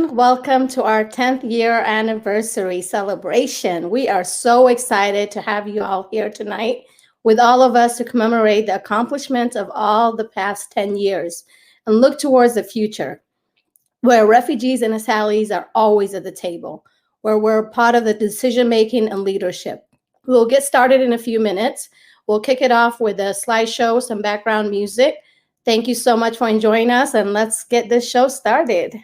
everyone. Welcome to our 10th year anniversary celebration. We are so excited to have you all here tonight with all of us to commemorate the accomplishments of all the past 10 years and look towards the future, where refugees and asylees are always at the table, where we're part of the decision-making and leadership. We'll get started in a few minutes. We'll kick it off with a slideshow, some background music. Thank you so much for enjoying us, and let's get this show started.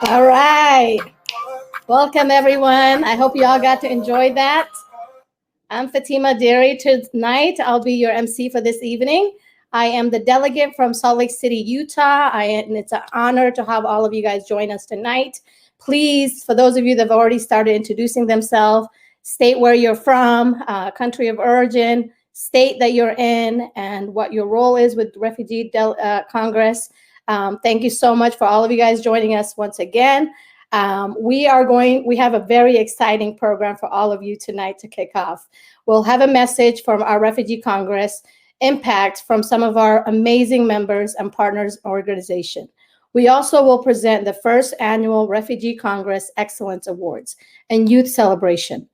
All right. Welcome, everyone. I hope you all got to enjoy that. I'm Fatima Deary. Tonight, I'll be your MC for this evening. I am the delegate from Salt Lake City, Utah, and it's an honor to have all of you guys join us tonight. Please, for those of you that have already started introducing themselves, state where you're from, country of origin, state that you're in, and what your role is with Refugee Congress. Thank you so much for all of you guys joining us once again. We have a very exciting program for all of you tonight to kick off. We'll have a message from our Refugee Congress, impact from some of our amazing members and partners organization. We also will present the first annual Refugee Congress Excellence Awards and Youth Celebration,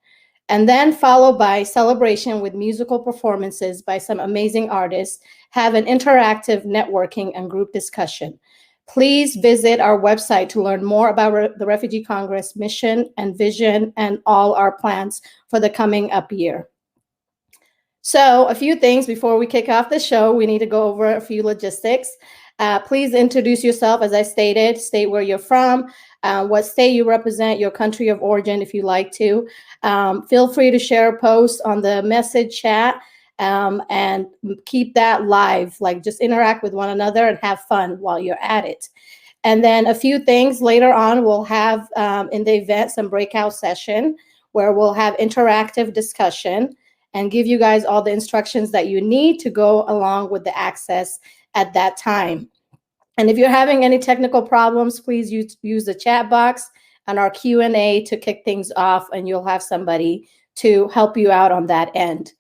and then followed by celebration with musical performances by some amazing artists, have an interactive networking and group discussion. Please visit our website to learn more about the Refugee Congress mission and vision and all our plans for the coming up year. So a few things before we kick off the show, we need to go over a few logistics. Please introduce yourself, as I stated, state where you're from, what state you represent, your country of origin if you like to. Feel free to share a post on the message chat and keep that live, like just interact with one another and have fun while you're at it. And then a few things later on, we'll have in the event some breakout session where we'll have interactive discussion and give you guys all the instructions that you need to go along with the access at that time. And if you're having any technical problems, please use the chat box and our Q&A to kick things off, and you'll have somebody to help you out on that end.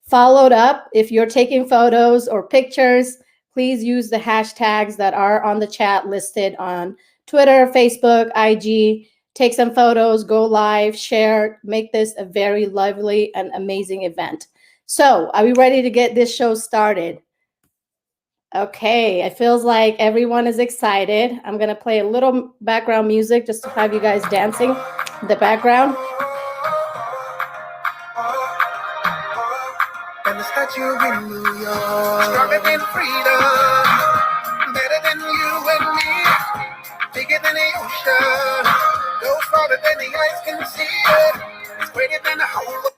Followed up, if you're taking photos or pictures, please use the hashtags that are on the chat listed on Twitter, Facebook, IG. Take some photos, go live, share, make this a very lively and amazing event. So, are we ready to get this show started? Okay, it feels like everyone is excited. I'm gonna play a little background music just to have you guys dancing in the background. And the statue in New York, stronger than freedom, better than you and me, bigger than the ocean, goes farther than the eyes can see it, it's greater than the whole world.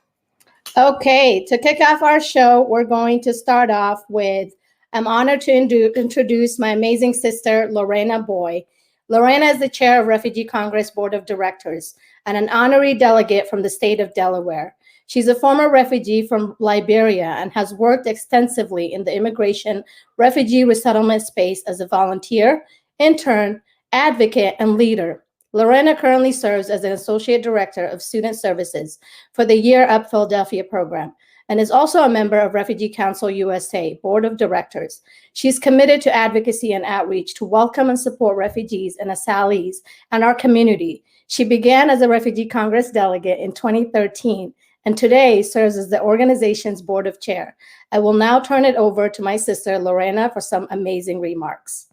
Okay, to kick off our show, we're going to start off with, I'm honored to introduce my amazing sister, Lorena Boy. Lorena is the chair of Refugee Congress Board of Directors and an honorary delegate from the state of Delaware. She's a former refugee from Liberia and has worked extensively in the immigration refugee resettlement space as a volunteer, intern, advocate, and leader. Lorena currently serves as an associate director of student services for the Year Up Philadelphia program and is also a member of Refugee Council USA Board of Directors. She's committed to advocacy and outreach to welcome and support refugees and asylees and our community. She began as a Refugee Congress delegate in 2013 and today serves as the organization's board of chair. I will now turn it over to my sister, Lorena, for some amazing remarks.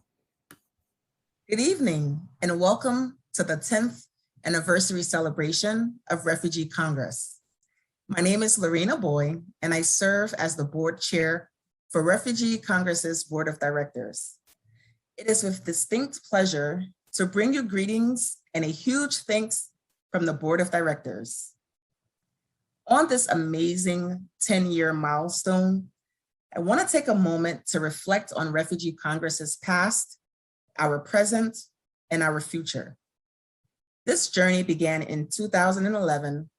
Good evening and welcome to the 10th anniversary celebration of Refugee Congress. My name is Lorena Boy, and I serve as the board chair for Refugee Congress's Board of Directors. It is with distinct pleasure to bring you greetings and a huge thanks from the Board of Directors. On this amazing 10-year milestone, I want to take a moment to reflect on Refugee Congress's past, our present, and our future. This journey began in 2011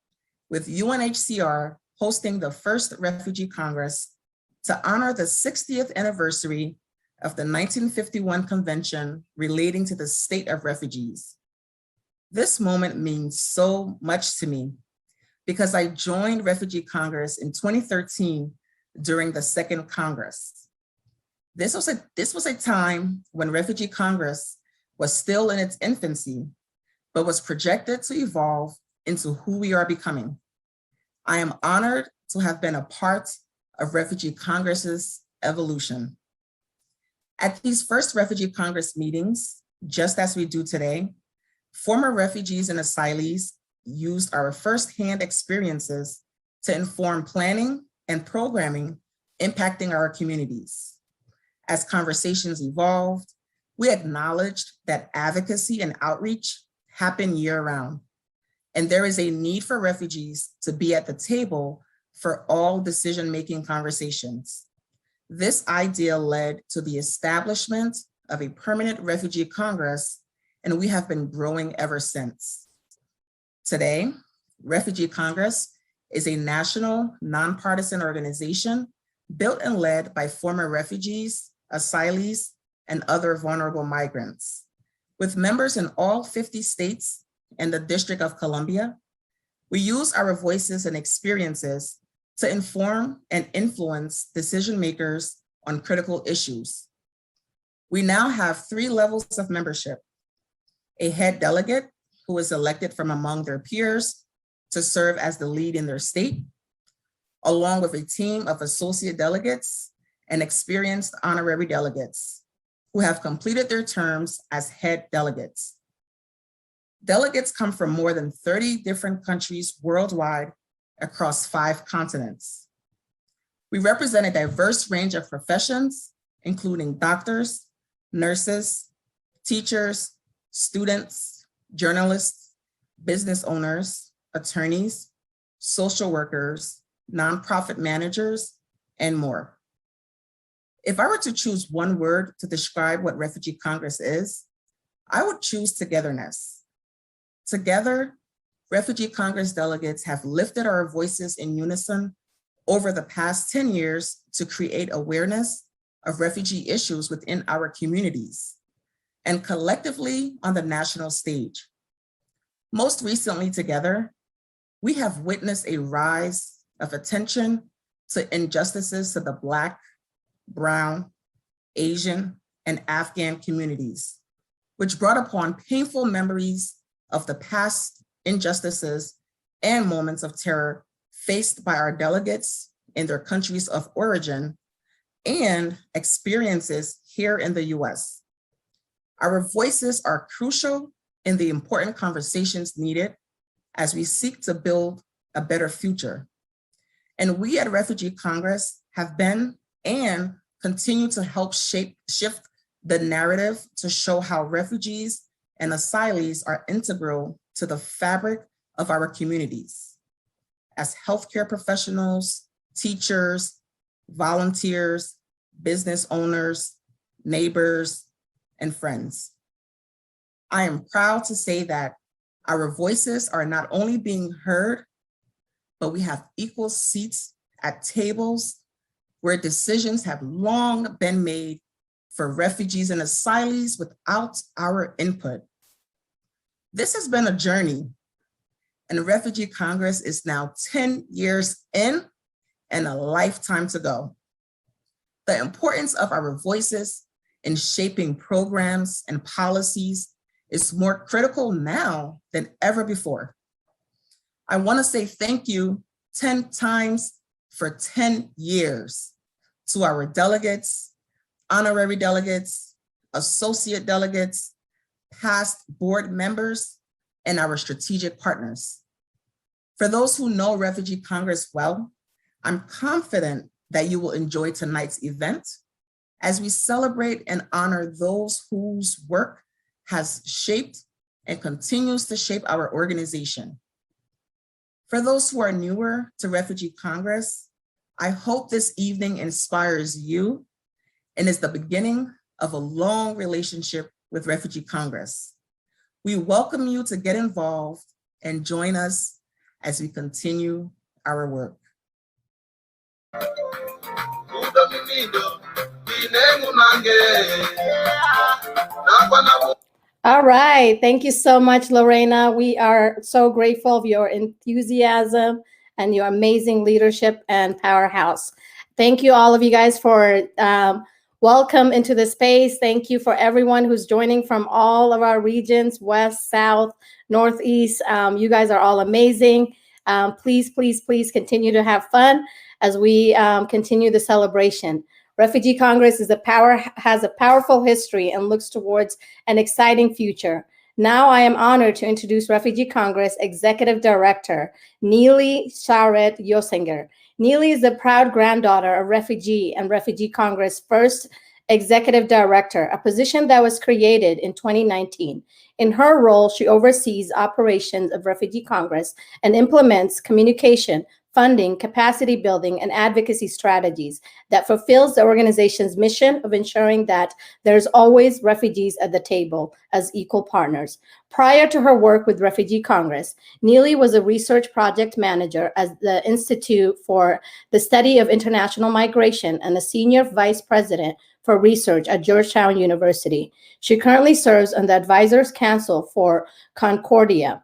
with UNHCR hosting the first Refugee Congress to honor the 60th anniversary of the 1951 Convention relating to the state of refugees. This moment means so much to me because I joined Refugee Congress in 2013 during the second Congress. This was a time when Refugee Congress was still in its infancy, but was projected to evolve into who we are becoming. I am honored to have been a part of Refugee Congress's evolution. At these first Refugee Congress meetings, just as we do today, former refugees and asylees used our firsthand experiences to inform planning and programming impacting our communities. As conversations evolved, we acknowledged that advocacy and outreach happen year-round, and there is a need for refugees to be at the table for all decision-making conversations. This idea led to the establishment of a permanent Refugee Congress, and we have been growing ever since. Today, Refugee Congress is a national, nonpartisan organization built and led by former refugees, asylees, and other vulnerable migrants. With members in all 50 states and the District of Columbia, we use our voices and experiences to inform and influence decision makers on critical issues. We now have 3 levels of membership: a head delegate who is elected from among their peers to serve as the lead in their state, along with a team of associate delegates and experienced honorary delegates who have completed their terms as head delegates. Delegates come from more than 30 different countries worldwide across 5 continents. We represent a diverse range of professions, including doctors, nurses, teachers, students, journalists, business owners, attorneys, social workers, nonprofit managers, and more. If I were to choose one word to describe what Refugee Congress is, I would choose togetherness. Together, Refugee Congress delegates have lifted our voices in unison over the past 10 years to create awareness of refugee issues within our communities and collectively on the national stage. Most recently together, we have witnessed a rise of attention to injustices to the Black, Brown, Asian, and Afghan communities, which brought upon painful memories of the past injustices and moments of terror faced by our delegates in their countries of origin and experiences here in the US. Our voices are crucial in the important conversations needed as we seek to build a better future. And we at Refugee Congress have been and continue to help shift the narrative to show how refugees and asylees are integral to the fabric of our communities. As healthcare professionals, teachers, volunteers, business owners, neighbors, and friends. I am proud to say that our voices are not only being heard, but we have equal seats at tables where decisions have long been made for refugees and asylees without our input. This has been a journey, and Refugee Congress is now 10 years in and a lifetime to go. The importance of our voices in shaping programs and policies is more critical now than ever before. I want to say thank you 10 times for 10 years to our delegates, honorary delegates, associate delegates, past board members, and our strategic partners. For those who know Refugee Congress well, I'm confident that you will enjoy tonight's event as we celebrate and honor those whose work has shaped and continues to shape our organization. For those who are newer to Refugee Congress, I hope this evening inspires you and is the beginning of a long relationship with Refugee Congress. We welcome you to get involved and join us as we continue our work. All right. Thank you so much, Lorena. We are so grateful of your enthusiasm and your amazing leadership and powerhouse. Thank you, all of you guys, for welcome into the space. Thank you for everyone who's joining from all of our regions, West, South, Northeast. You guys are all amazing. Please, please, please continue to have fun as we continue the celebration. Refugee Congress has a powerful history and looks towards an exciting future. Now I am honored to introduce Refugee Congress Executive Director, Neely Sharet Yosinger. Neely is the proud granddaughter of Refugee and Refugee Congress first Executive Director, a position that was created in 2019. In her role, she oversees operations of Refugee Congress and implements communication, funding, capacity building, and advocacy strategies that fulfills the organization's mission of ensuring that there's always refugees at the table as equal partners. Prior to her work with Refugee Congress, Neely was a research project manager at the Institute for the Study of International Migration and a senior vice president for research at Georgetown University. She currently serves on the Advisors Council for Concordia.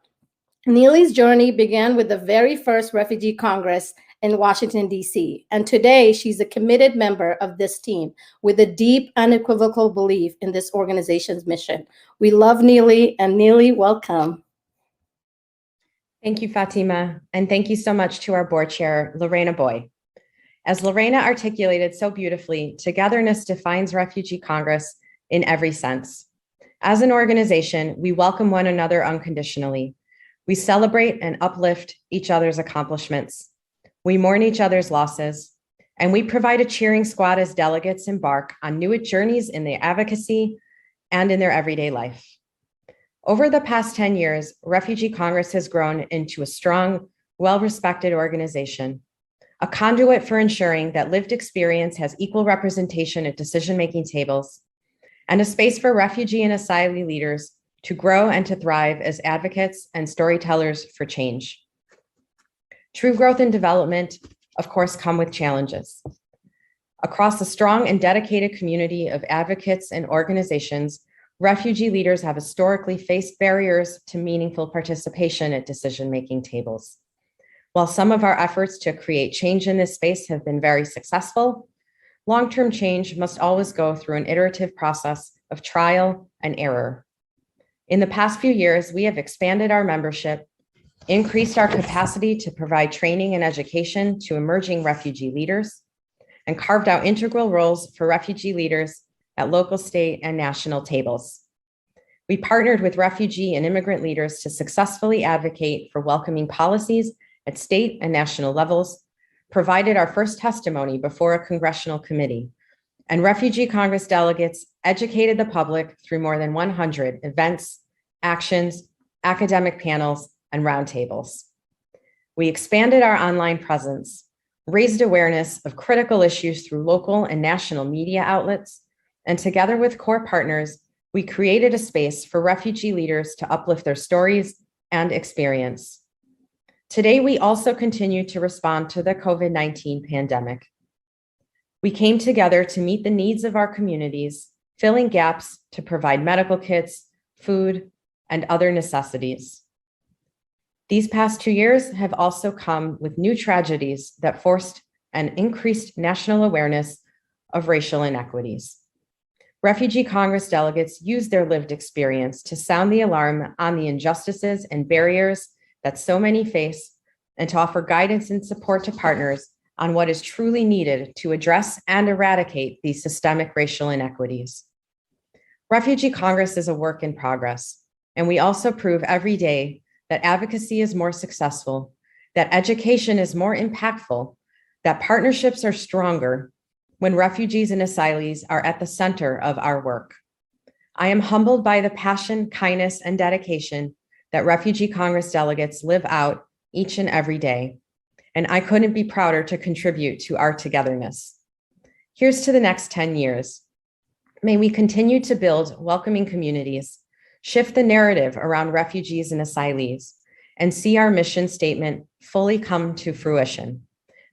Neely's journey began with the very first Refugee Congress in Washington, D.C., and today she's a committed member of this team with a deep, unequivocal belief in this organization's mission. We love Neely, and Neely, welcome. Thank you, Fatima, and thank you so much to our board chair, Lorena Boy. As Lorena articulated so beautifully, togetherness defines Refugee Congress in every sense. As an organization, we welcome one another unconditionally. We celebrate and uplift each other's accomplishments. We mourn each other's losses, and we provide a cheering squad as delegates embark on new journeys in their advocacy and in their everyday life. Over the past 10 years, Refugee Congress has grown into a strong, well-respected organization. a conduit for ensuring that lived experience has equal representation at decision-making tables, and a space for refugee and asylee leaders to grow and to thrive as advocates and storytellers for change. True growth and development, of course, come with challenges. Across a strong and dedicated community of advocates and organizations, refugee leaders have historically faced barriers to meaningful participation at decision-making tables. While some of our efforts to create change in this space have been very successful, long-term change must always go through an iterative process of trial and error. In the past few years, we have expanded our membership, increased our capacity to provide training and education to emerging refugee leaders, and carved out integral roles for refugee leaders at local, state, and national tables. We partnered with refugee and immigrant leaders to successfully advocate for welcoming policies at state and national levels, provided our first testimony before a congressional committee, and Refugee Congress delegates educated the public through more than 100 events, actions, academic panels, and roundtables. We expanded our online presence, raised awareness of critical issues through local and national media outlets, and together with core partners, we created a space for refugee leaders to uplift their stories and experience. Today, we also continue to respond to the COVID-19 pandemic. We came together to meet the needs of our communities, filling gaps to provide medical kits, food, and other necessities. These past 2 years have also come with new tragedies that forced an increased national awareness of racial inequities. Refugee Congress delegates use their lived experience to sound the alarm on the injustices and barriers that so many face, and to offer guidance and support to partners on what is truly needed to address and eradicate these systemic racial inequities. Refugee Congress is a work in progress, and we also prove every day that advocacy is more successful, that education is more impactful, that partnerships are stronger when refugees and asylees are at the center of our work. I am humbled by the passion, kindness, and dedication that Refugee Congress delegates live out each and every day, and I couldn't be prouder to contribute to our togetherness. Here's to the next 10 years. May we continue to build welcoming communities, shift the narrative around refugees and asylees, and see our mission statement fully come to fruition,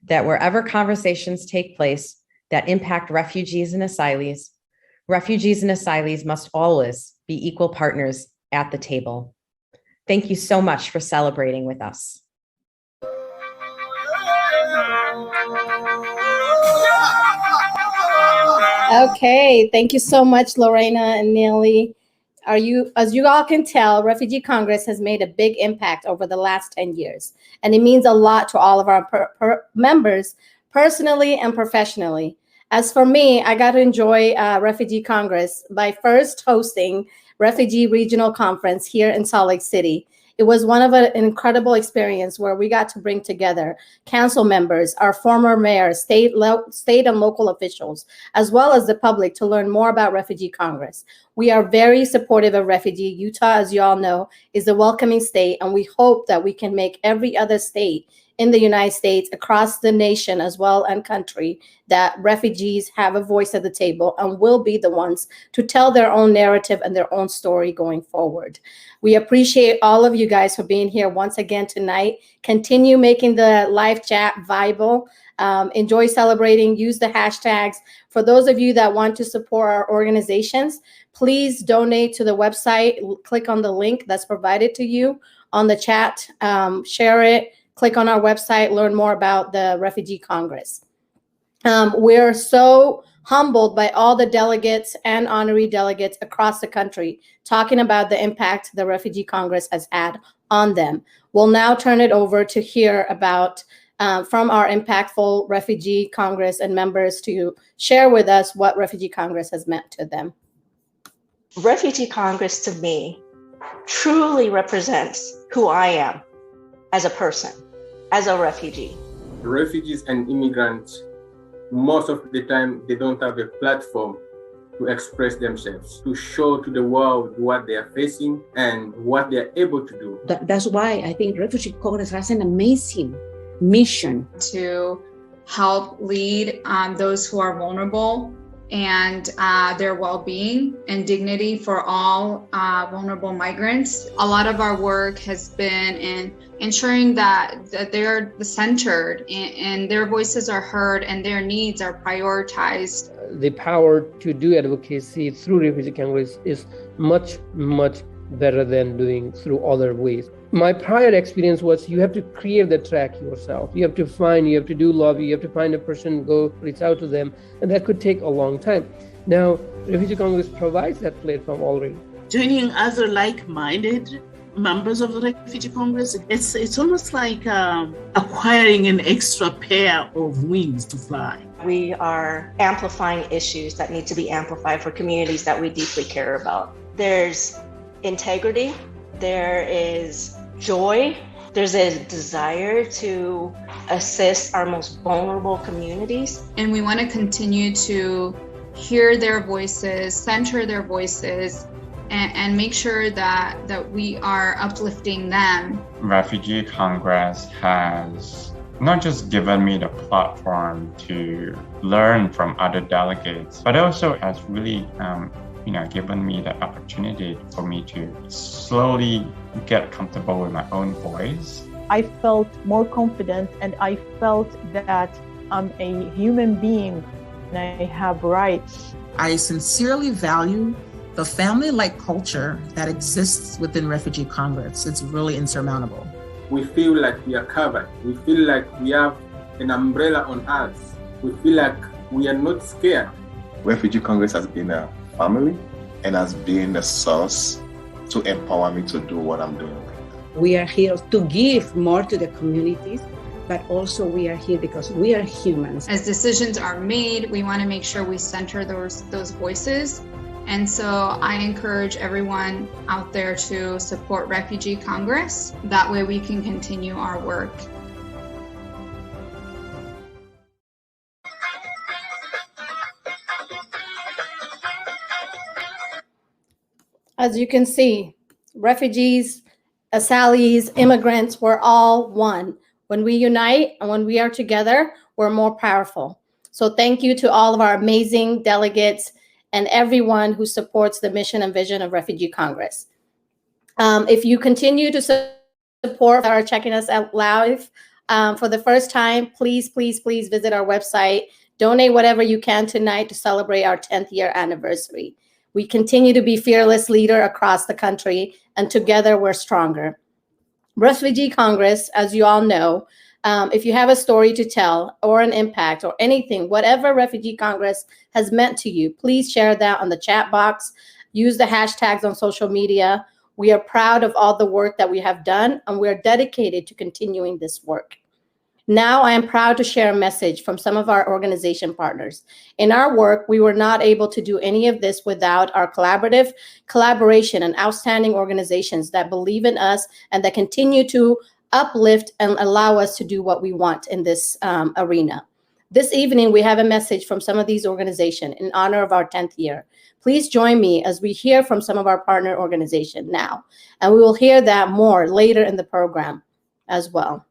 that wherever conversations take place that impact refugees and asylees must always be equal partners at the table. Thank you so much for celebrating with us. Okay, thank you so much, Lorena and Neely. As you all can tell, Refugee Congress has made a big impact over the last 10 years, and it means a lot to all of our members, personally and professionally. As for me, I got to enjoy Refugee Congress by first hosting Refugee Regional Conference here in Salt Lake City. It was one of an incredible experience where we got to bring together council members, our former mayor, state and local officials, as well as the public to learn more about Refugee Congress. We are very supportive of refugee. Utah, as you all know, is a welcoming state, and we hope that we can make every other state in the United States, across the nation as well and country, that refugees have a voice at the table and will be the ones to tell their own narrative and their own story going forward. We appreciate all of you guys for being here once again tonight. Continue making the live chat viable. Enjoy celebrating, use the hashtags. For those of you that want to support our organizations, please donate to the website. Click on the link that's provided to you on the chat, share it. Click on our website, learn more about the Refugee Congress. We're so humbled by all the delegates and honorary delegates across the country talking about the impact the Refugee Congress has had on them. We'll now turn it over to hear about from our impactful Refugee Congress and members to share with us what Refugee Congress has meant to them. Refugee Congress to me truly represents who I am as a person, as a refugee. Refugees and immigrants, most of the time, they don't have a platform to express themselves, to show to the world what they are facing and what they are able to do. That's why I think Refugee Congress has an amazing mission to help lead those who are vulnerable and their well-being and dignity for all vulnerable migrants. A lot of our work has been in ensuring that they're centered and their voices are heard and their needs are prioritized. The power to do advocacy through Refugee Congress is much, much better than doing through other ways. My prior experience was you have to create the track yourself. You have to do lobby, you have to find a person, go reach out to them, and that could take a long time. Now, Refugee Congress provides that platform already. Joining other like-minded members of the Refugee Congress, it's almost like acquiring an extra pair of wings to fly. We are amplifying issues that need to be amplified for communities that we deeply care about. There's integrity, there is joy, there's a desire to assist our most vulnerable communities. And we want to continue to hear their voices, center their voices, and make sure that we are uplifting them. Refugee Congress has not just given me the platform to learn from other delegates, but also has really given me the opportunity for me to slowly get comfortable with my own voice. I felt more confident and I felt that I'm a human being and I have rights. I sincerely value the family-like culture that exists within Refugee Congress. It's really insurmountable. We feel like we are covered. We feel like we have an umbrella on us. We feel like we are not scared. Refugee Congress has been a family and has been a source to empower me to do what I'm doing right now. We are here to give more to the communities, but also we are here because we are humans. As decisions are made, we want to make sure we center those voices. And so I encourage everyone out there to support Refugee Congress. That way we can continue our work. As you can see, refugees, asylees, immigrants, we're all one. When we unite and when we are together, we're more powerful. So thank you to all of our amazing delegates and everyone who supports the mission and vision of Refugee Congress. If you continue to support or are checking us out live for the first time, please, please, please visit our website. Donate whatever you can tonight to celebrate our 10th year anniversary. We continue to be fearless leader across the country, and together we're stronger. Refugee Congress, as you all know, if you have a story to tell or an impact or anything, whatever Refugee Congress has meant to you, please share that on the chat box. Use the hashtags on social media. We are proud of all the work that we have done, and we are dedicated to continuing this work. Now, I am proud to share a message from some of our organization partners. In our work, we were not able to do any of this without our collaboration and outstanding organizations that believe in us and that continue to uplift and allow us to do what we want in this arena. This evening, we have a message from some of these organizations in honor of our 10th year. Please join me as we hear from some of our partner organizations now, and we will hear that more later in the program as well.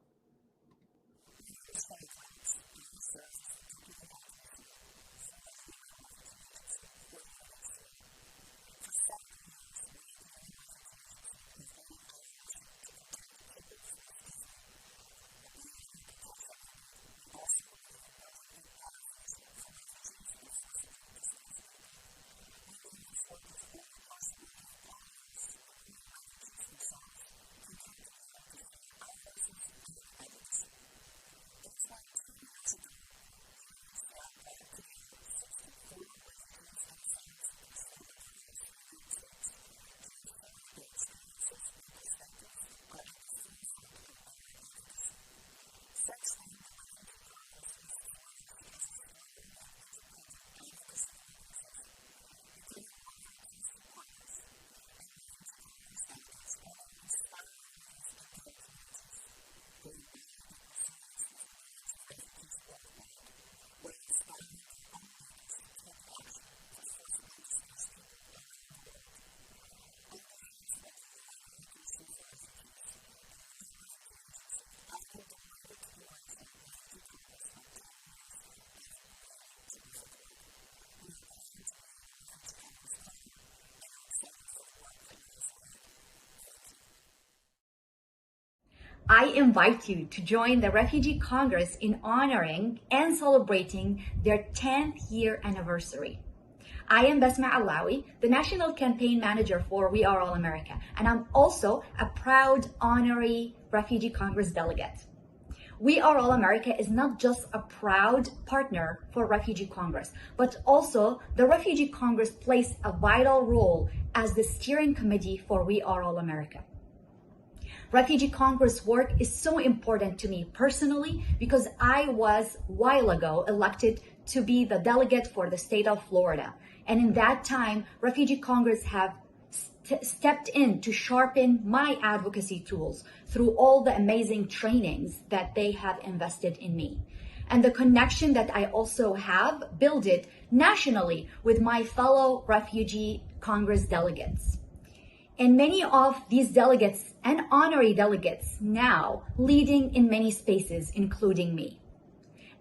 I invite you to join the Refugee Congress in honoring and celebrating their 10th year anniversary. I am Basma Alawi, the National Campaign Manager for We Are All America, and I'm also a proud honorary Refugee Congress delegate. We Are All America is not just a proud partner for Refugee Congress, but also the Refugee Congress plays a vital role as the steering committee for We Are All America. Refugee Congress work is so important to me personally because I was a while ago elected to be the delegate for the state of Florida. And in that time, Refugee Congress have stepped in to sharpen my advocacy tools through all the amazing trainings that they have invested in me. And the connection that I also have built it nationally with my fellow Refugee Congress delegates. And many of these delegates and honorary delegates now leading in many spaces, including me.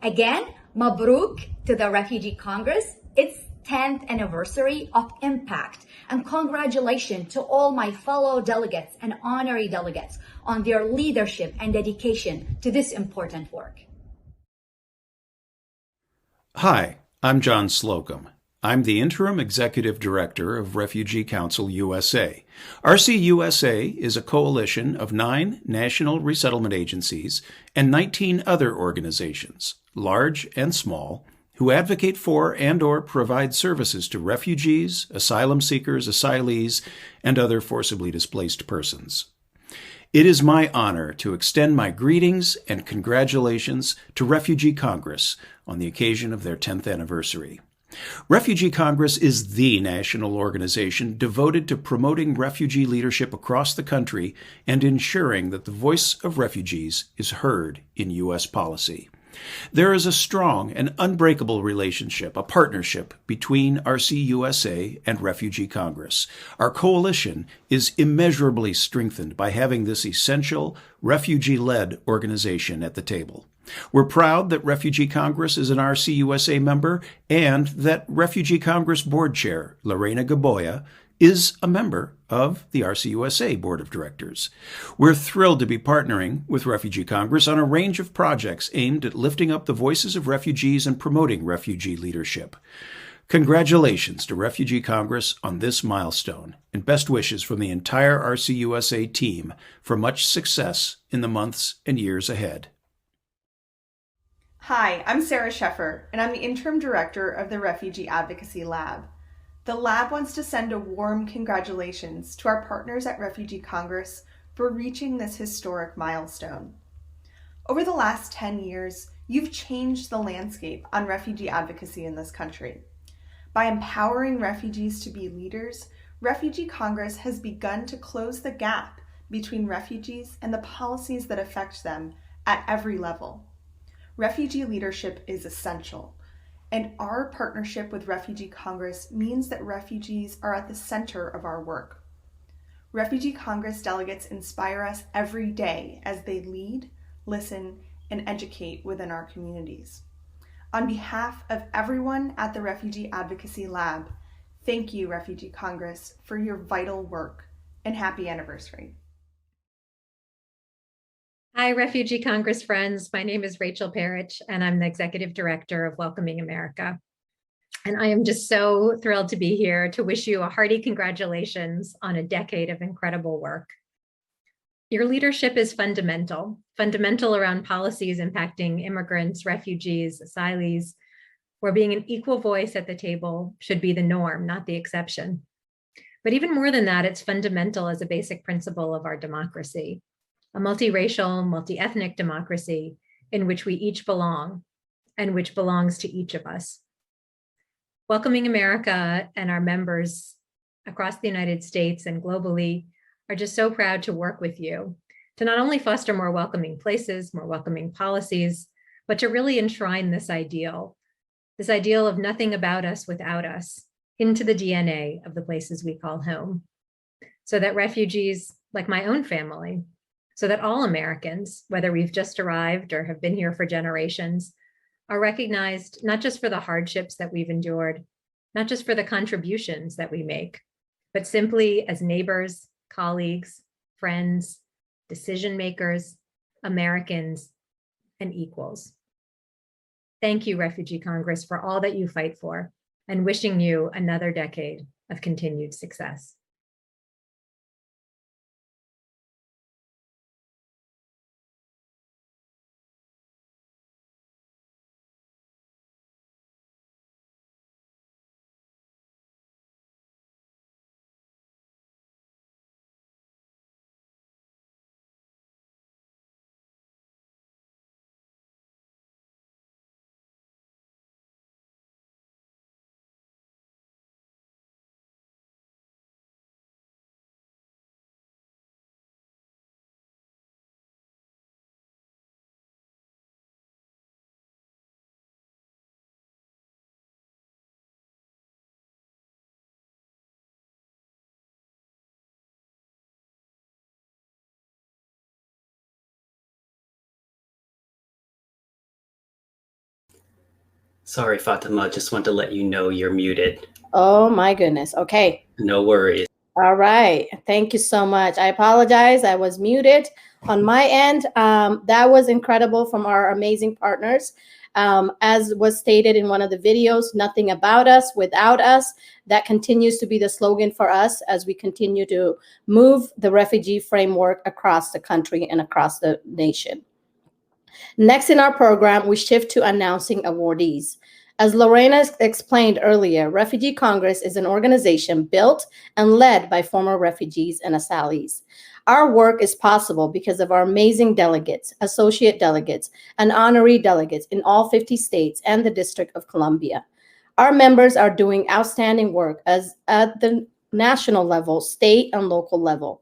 Again, Mabruk to the Refugee Congress. It's 10th anniversary of impact, and congratulations to all my fellow delegates and honorary delegates on their leadership and dedication to this important work. Hi, I'm John Slocum. I'm the Interim Executive Director of Refugee Council USA. RCUSA is a coalition of 9 national resettlement agencies and 19 other organizations, large and small, who advocate for and/or provide services to refugees, asylum seekers, asylees, and other forcibly displaced persons. It is my honor to extend my greetings and congratulations to Refugee Congress on the occasion of their 10th anniversary. Refugee Congress is the national organization devoted to promoting refugee leadership across the country and ensuring that the voice of refugees is heard in U.S. policy. There is a strong and unbreakable relationship, a partnership between RCUSA and Refugee Congress. Our coalition is immeasurably strengthened by having this essential refugee-led organization at the table. We're proud that Refugee Congress is an RCUSA member and that Refugee Congress Board Chair Lorena Gaboya is a member of the RCUSA Board of Directors. We're thrilled to be partnering with Refugee Congress on a range of projects aimed at lifting up the voices of refugees and promoting refugee leadership. Congratulations to Refugee Congress on this milestone, and best wishes from the entire RCUSA team for much success in the months and years ahead. Hi, I'm Sarah Sheffer, and I'm the Interim Director of the Refugee Advocacy Lab. The lab wants to send a warm congratulations to our partners at Refugee Congress for reaching this historic milestone. Over the last 10 years, you've changed the landscape on refugee advocacy in this country. By empowering refugees to be leaders, Refugee Congress has begun to close the gap between refugees and the policies that affect them at every level. Refugee leadership is essential. And our partnership with Refugee Congress means that refugees are at the center of our work. Refugee Congress delegates inspire us every day as they lead, listen, and educate within our communities. On behalf of everyone at the Refugee Advocacy Lab, thank you, Refugee Congress, for your vital work, and happy anniversary. Hi, Refugee Congress friends. My name is Rachel Parrish, and I'm the Executive Director of Welcoming America. And I am just so thrilled to be here to wish you a hearty congratulations on a decade of incredible work. Your leadership is fundamental around policies impacting immigrants, refugees, asylees, where being an equal voice at the table should be the norm, not the exception. But even more than that, it's fundamental as a basic principle of our democracy. A multiracial, multi-ethnic democracy in which we each belong and which belongs to each of us. Welcoming America and our members across the United States and globally are just so proud to work with you to not only foster more welcoming places, more welcoming policies, but to really enshrine this ideal of nothing about us without us into the DNA of the places we call home, so that refugees, like my own family, so that all Americans, whether we've just arrived or have been here for generations, are recognized not just for the hardships that we've endured, not just for the contributions that we make, but simply as neighbors, colleagues, friends, decision makers, Americans, and equals. Thank you, Refugee Congress, for all that you fight for, and wishing you another decade of continued success. Sorry, Fatima, just want to let you know you're muted. Oh my goodness. Okay. No worries. All right. Thank you so much. I apologize. I was muted on my end. That was incredible from our amazing partners. As was stated in one of the videos, nothing about us without us. That continues to be the slogan for us as we continue to move the refugee framework across the country and across the nation. Next in our program, we shift to announcing awardees. As Lorena explained earlier, Refugee Congress is an organization built and led by former refugees and asylees. Our work is possible because of our amazing delegates, associate delegates, and honorary delegates in all 50 states and the District of Columbia. Our members are doing outstanding work at the national level, state, and local level.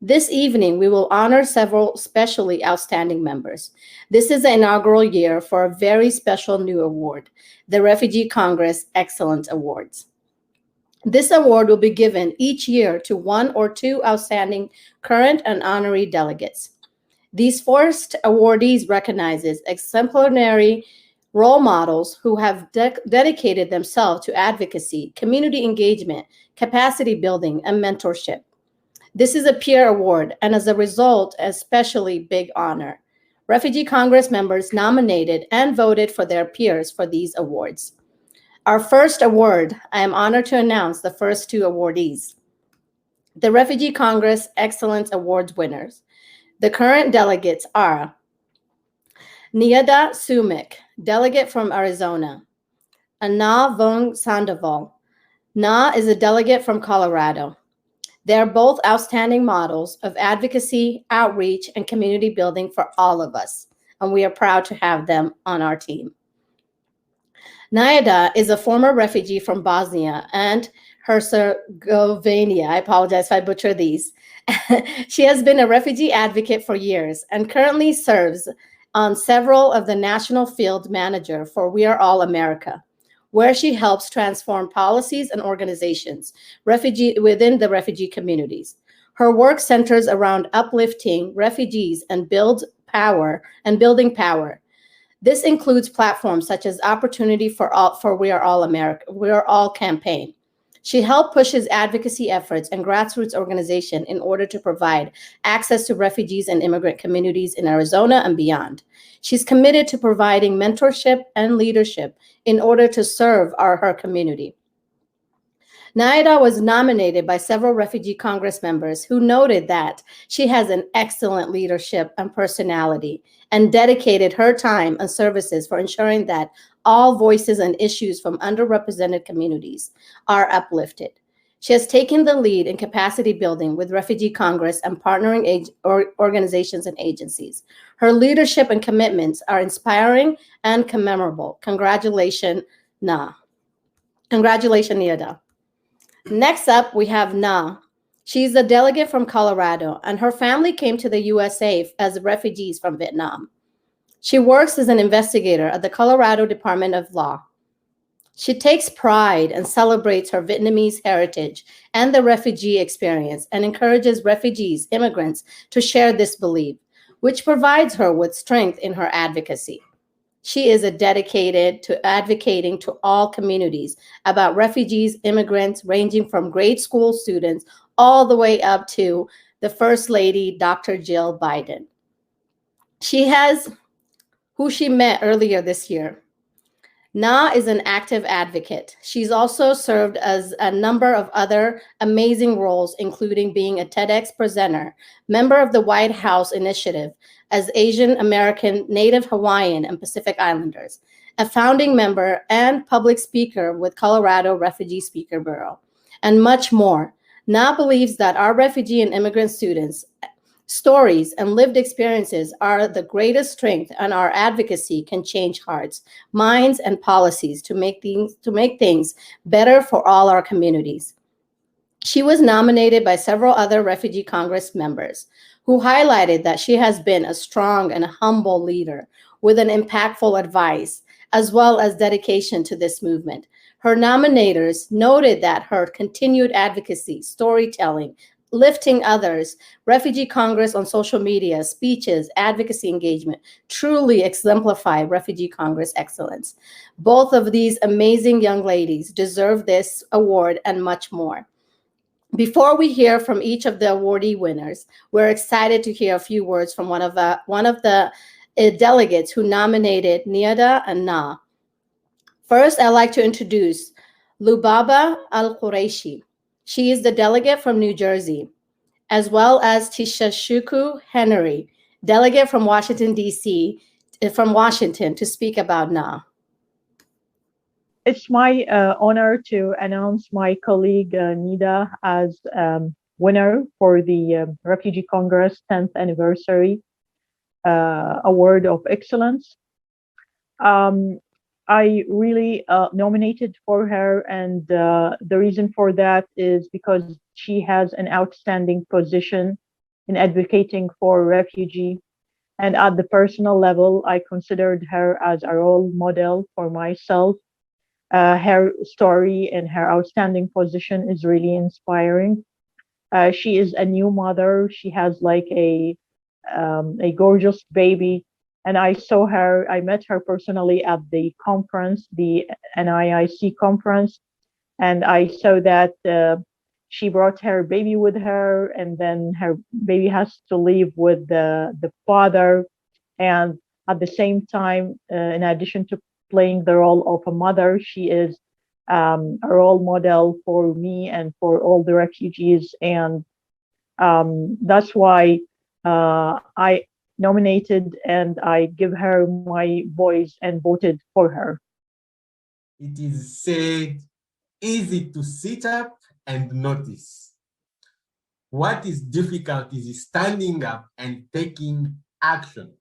This evening, we will honor several especially outstanding members. This is the inaugural year for a very special new award, the Refugee Congress Excellence Awards. This award will be given each year to one or two outstanding current and honorary delegates. These first awardees recognizes exemplary role models who have dedicated themselves to advocacy, community engagement, capacity building, and mentorship. This is a peer award, and as a result, a especially big honor. Refugee Congress members nominated and voted for their peers for these awards. Our first award, I am honored to announce the first two awardees. The Refugee Congress Excellence Awards winners. The current delegates are Niada Sumik, delegate from Arizona, Anna Vung Sandoval. Na is a delegate from Colorado. They are both outstanding models of advocacy, outreach, and community building for all of us, and we are proud to have them on our team. Niada is a former refugee from Bosnia and Herzegovina. I apologize if I butcher these. She has been a refugee advocate for years and currently serves on several of the national field manager for We Are All America, where she helps transform policies and organizations within the refugee communities. Her work centers around uplifting refugees and building power. This includes platforms such as Opportunity for We Are All America, We Are All campaign. She helped pushes advocacy efforts and grassroots organization in order to provide access to refugees and immigrant communities in Arizona and beyond. She's committed to providing mentorship and leadership in order to serve her community. Naida was nominated by several Refugee Congress members who noted that she has an excellent leadership and personality and dedicated her time and services for ensuring that all voices and issues from underrepresented communities are uplifted. She has taken the lead in capacity building with Refugee Congress and partnering organizations and agencies. Her leadership and commitments are inspiring and commemorable. Congratulations, Na. Congratulations, Niada. Next up, we have Na. She's a delegate from Colorado, and her family came to the USA as refugees from Vietnam. She works as an investigator at the Colorado Department of Law. She takes pride and celebrates her Vietnamese heritage and the refugee experience and encourages refugees, immigrants, to share this belief, which provides her with strength in her advocacy. She is dedicated to advocating to all communities about refugees, immigrants, ranging from grade school students all the way up to the First Lady, Dr. Jill Biden. who she met earlier this year. Na is an active advocate. She's also served as a number of other amazing roles, including being a TEDx presenter, member of the White House Initiative as Asian American, Native Hawaiian, and Pacific Islanders, a founding member and public speaker with Colorado Refugee Speaker Bureau, and much more. Na believes that our refugee and immigrant students' stories and lived experiences are the greatest strength, and our advocacy can change hearts, minds, and policies to make things better for all our communities. She was nominated by several other Refugee Congress members who highlighted that she has been a strong and humble leader with an impactful advice, as well as dedication to this movement. Her nominators noted that her continued advocacy, storytelling, lifting others, Refugee Congress on social media, speeches, advocacy engagement truly exemplify Refugee Congress excellence. Both of these amazing young ladies deserve this award and much more. Before we hear from each of the awardee winners, we're excited to hear a few words from one of the delegates who nominated Niada and Na. First, I'd like to introduce Lubaba Al-Quraishi. She is the delegate from New Jersey, as well as Tishashuku Henry, delegate from Washington, D.C., from Washington, to speak about Na. It's my honor to announce my colleague Nida as winner for the Refugee Congress 10th Anniversary Award of Excellence. I really nominated for her, and the reason for that is because she has an outstanding position in advocating for refugee. And at the personal level, I considered her as a role model for myself. Her story and her outstanding position is really inspiring. She is a new mother. She has like a gorgeous baby. And I met her personally at the conference, the NIIC conference. And I saw that she brought her baby with her, and then her baby has to live with the father. And at the same time, in addition to playing the role of a mother, she is a role model for me and for all the refugees. And that's why I nominated and I give her my voice and voted for her. It is said, easy to sit up and notice. What is difficult is standing up and taking action.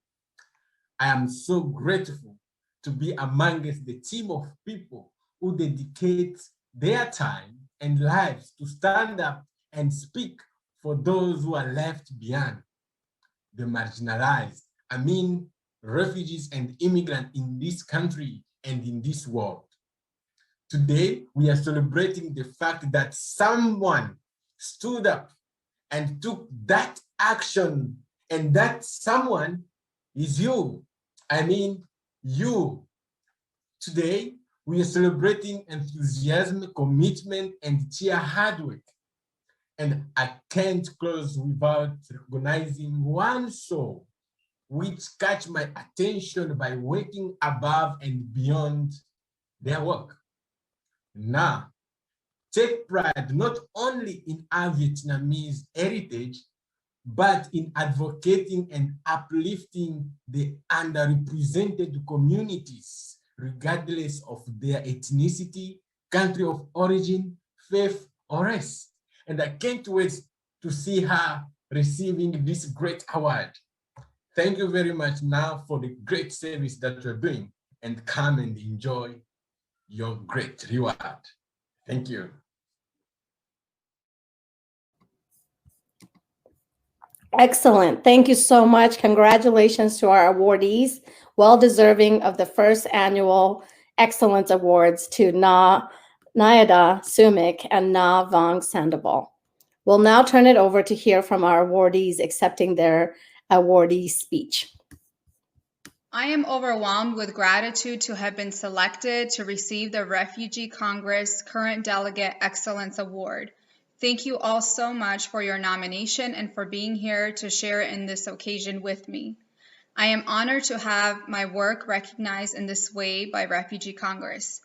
I am so grateful to be amongst the team of people who dedicate their time and lives to stand up and speak for those who are left behind, the marginalized, refugees and immigrants in this country and in this world. Today, we are celebrating the fact that someone stood up and took that action, and that someone is you. You. Today, we are celebrating enthusiasm, commitment, and sheer hard work. And I can't close without recognizing one soul which catch my attention by working above and beyond their work. Now, take pride not only in our Vietnamese heritage, but in advocating and uplifting the underrepresented communities, regardless of their ethnicity, country of origin, faith, or race. And I can't wait to see her receiving this great award. Thank you very much now for the great service that you're doing, and come and enjoy your great reward. Thank you. Excellent. Thank you so much. Congratulations to our awardees. Well deserving of the first annual Excellence Awards to Nayada Sumik and Na Vong Sandoval. We'll now turn it over to hear from our awardees accepting their awardee speech. I am overwhelmed with gratitude to have been selected to receive the Refugee Congress Current Delegate Excellence Award. Thank you all so much for your nomination and for being here to share in this occasion with me. I am honored to have my work recognized in this way by Refugee Congress.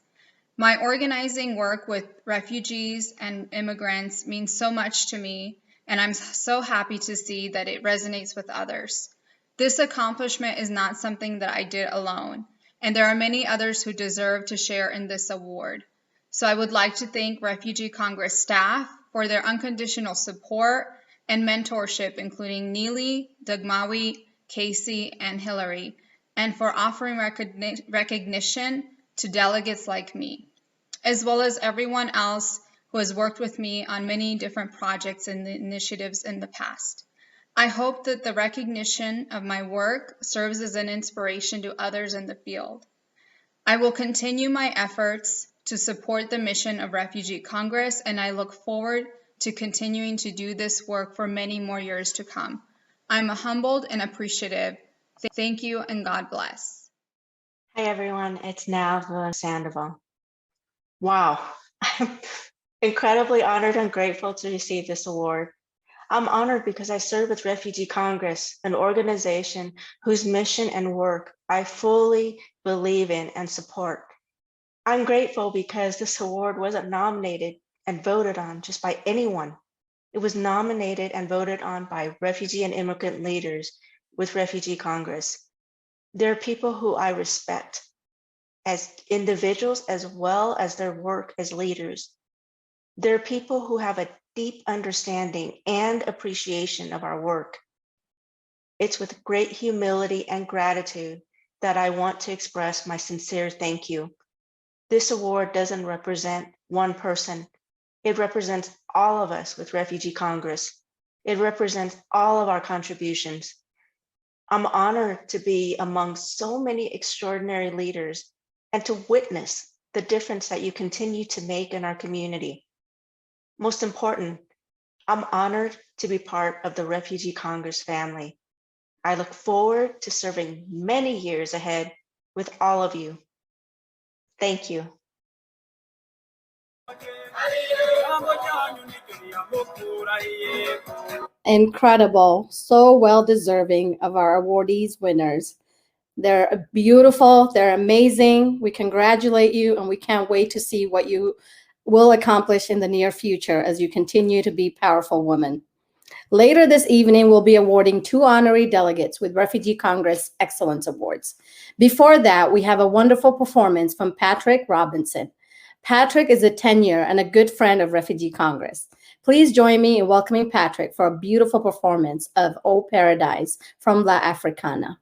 My organizing work with refugees and immigrants means so much to me, and I'm so happy to see that it resonates with others. This accomplishment is not something that I did alone, and there are many others who deserve to share in this award. So I would like to thank Refugee Congress staff for their unconditional support and mentorship, including Neely, Dagmawi, Casey, and Hillary, and for offering recognition to delegates like me, as well as everyone else who has worked with me on many different projects and initiatives in the past. I hope that the recognition of my work serves as an inspiration to others in the field. I will continue my efforts to support the mission of Refugee Congress, and I look forward to continuing to do this work for many more years to come. I'm humbled and appreciative. Thank you and God bless. Hi everyone, it's Nav Sandoval. Wow, I'm incredibly honored and grateful to receive this award. I'm honored because I serve with Refugee Congress, an organization whose mission and work I fully believe in and support. I'm grateful because this award wasn't nominated and voted on just by anyone. It was nominated and voted on by refugee and immigrant leaders with Refugee Congress. There are people who I respect as individuals as well as their work as leaders. There are people who have a deep understanding and appreciation of our work. It's with great humility and gratitude that I want to express my sincere thank you. This award doesn't represent one person. It represents all of us with Refugee Congress. It represents all of our contributions. I'm honored to be among so many extraordinary leaders and to witness the difference that you continue to make in our community. Most important, I'm honored to be part of the Refugee Congress family. I look forward to serving many years ahead with all of you. Thank you. Incredible, so well deserving of our awardees winners. They're beautiful, they're amazing. We congratulate you, and we can't wait to see what you will accomplish in the near future as you continue to be powerful women. Later this evening, we'll be awarding 2 honorary delegates with Refugee Congress Excellence Awards. Before that, we have a wonderful performance from Patrick Robinson. Patrick is a 10-year and a good friend of Refugee Congress. Please join me in welcoming Patrick for a beautiful performance of O Paradise from La Africana.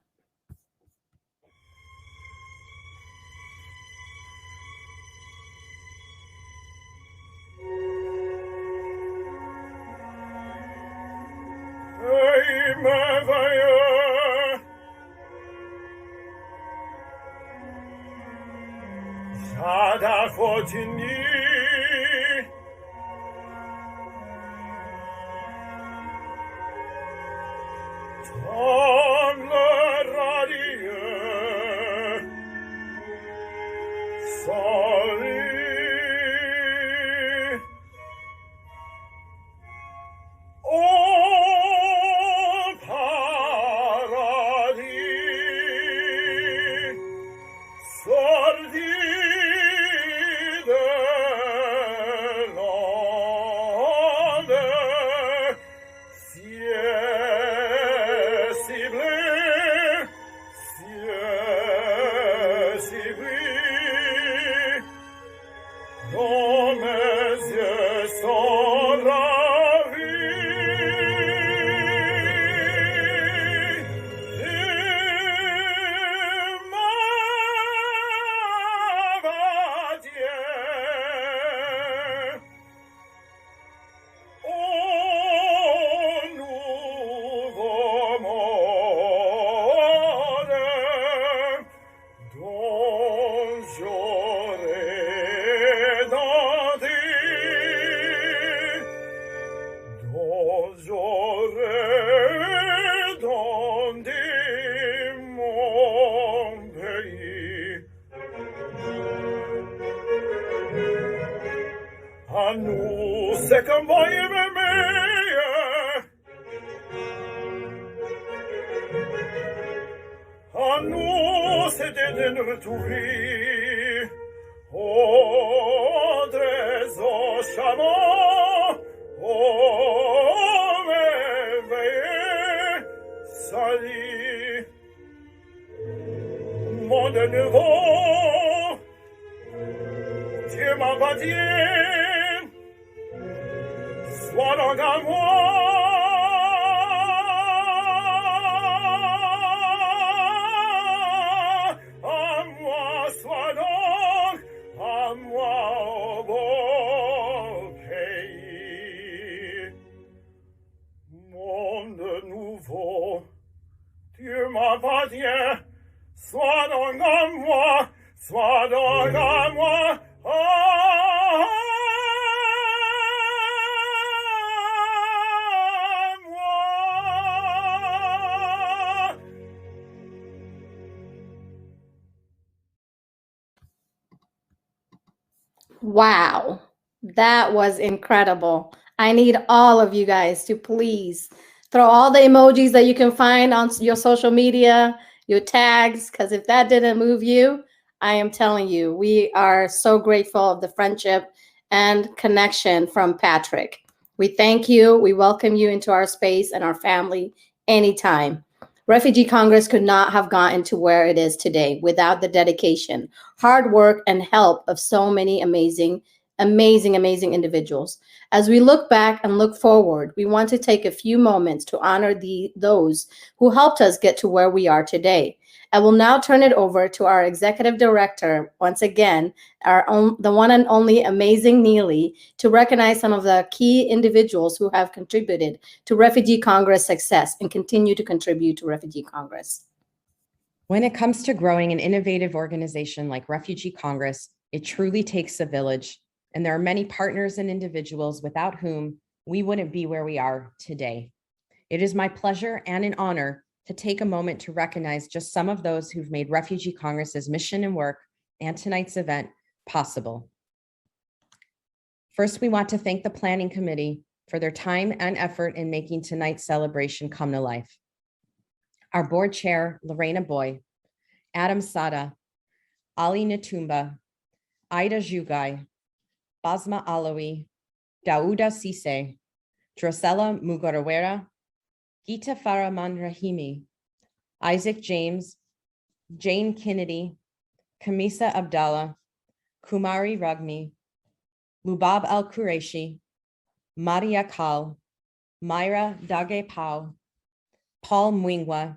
nous c'était de nous retrouver au trésor charmant, au merveilleux salut. Monde nouveau, Dieu m'a bâti, sois donc à moi. Dieu m'appartient, sois donc à moi, sois donc à moi. Wow, that was incredible. I need all of you guys to please throw all the emojis that you can find on your social media, your tags, because if that didn't move you, I am telling you, we are so grateful of the friendship and connection from Patrick. We thank you. We welcome you into our space and our family anytime. Refugee Congress could not have gotten to where it is today without the dedication, hard work, and help of so many amazing individuals. As we look back and look forward, we want to take a few moments to honor those who helped us get to where we are today. I will now turn it over to our executive director, once again, the one and only amazing Neely, to recognize some of the key individuals who have contributed to Refugee Congress success and continue to contribute to Refugee Congress. When it comes to growing an innovative organization like Refugee Congress, it truly takes a village, and there are many partners and individuals without whom we wouldn't be where we are today. It is my pleasure and an honor to take a moment to recognize just some of those who've made Refugee Congress's mission and work and tonight's event possible. First, we want to thank the Planning Committee for their time and effort in making tonight's celebration come to life. Our board chair, Lorena Boy, Adam Sada, Ali Natumba, Ida Jugai, Basma Alawi, Dauda Sise, Drosela Mugarawera, Gita Faraman Rahimi, Isaac James, Jane Kennedy, Kamisa Abdallah, Kumari Ragmi, Lubab Al-Qureshi, Maria Kal, Myra Dage Pau, Paul Mwingwa,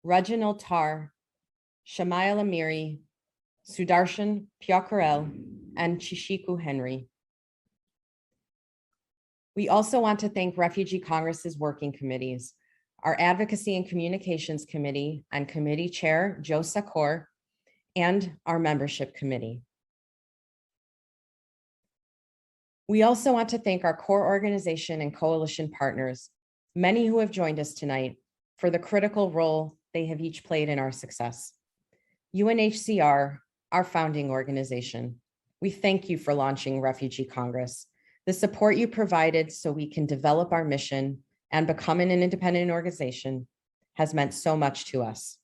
Reginald Tar, Shamaya Lamiri, Sudarshan Pyakarel, and Chishiku Henry. We also want to thank Refugee Congress's working committees, our Advocacy and Communications Committee and Committee Chair, Joe Sakor, and our Membership Committee. We also want to thank our core organization and coalition partners, many who have joined us tonight, for the critical role they have each played in our success. UNHCR, our founding organization, we thank you for launching Refugee Congress. The support you provided so we can develop our mission and become an independent organization has meant so much to us.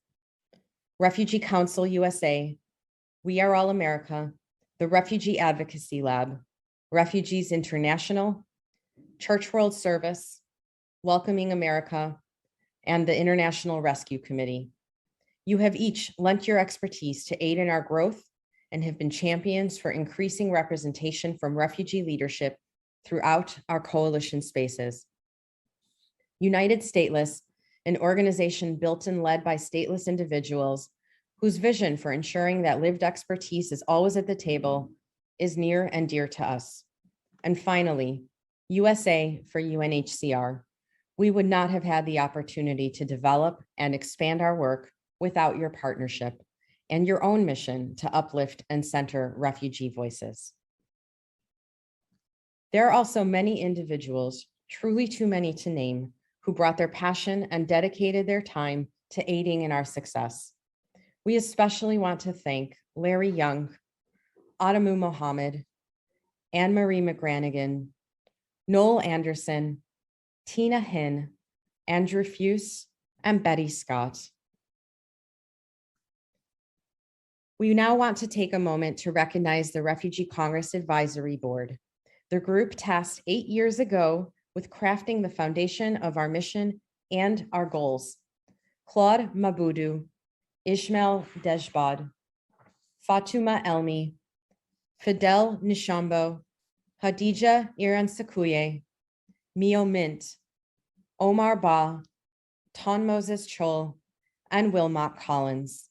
Refugee Council USA, We Are All America, the Refugee Advocacy Lab, Refugees International, Church World Service, Welcoming America, and the International Rescue Committee. You have each lent your expertise to aid in our growth and have been champions for increasing representation from refugee leadership throughout our coalition spaces. United Stateless, an organization built and led by stateless individuals whose vision for ensuring that lived expertise is always at the table, is near and dear to us. And finally, USA for UNHCR. We would not have had the opportunity to develop and expand our work without your partnership and your own mission to uplift and center refugee voices. There are also many individuals, truly too many to name, who brought their passion and dedicated their time to aiding in our success. We especially want to thank Larry Young, Adamu Mohammed, Anne-Marie McGranigan, Noel Anderson, Tina Hinn, Andrew Fuse, and Betty Scott. We now want to take a moment to recognize the Refugee Congress Advisory Board. The group tasked 8 years ago with crafting the foundation of our mission and our goals. Claude Mabudu, Ishmael Dejbad, Fatuma Elmi, Fidel Nishambo, Hadija Iransakuye, Mio Mint, Omar Ba, Ton Moses Chol, and Wilmot Collins.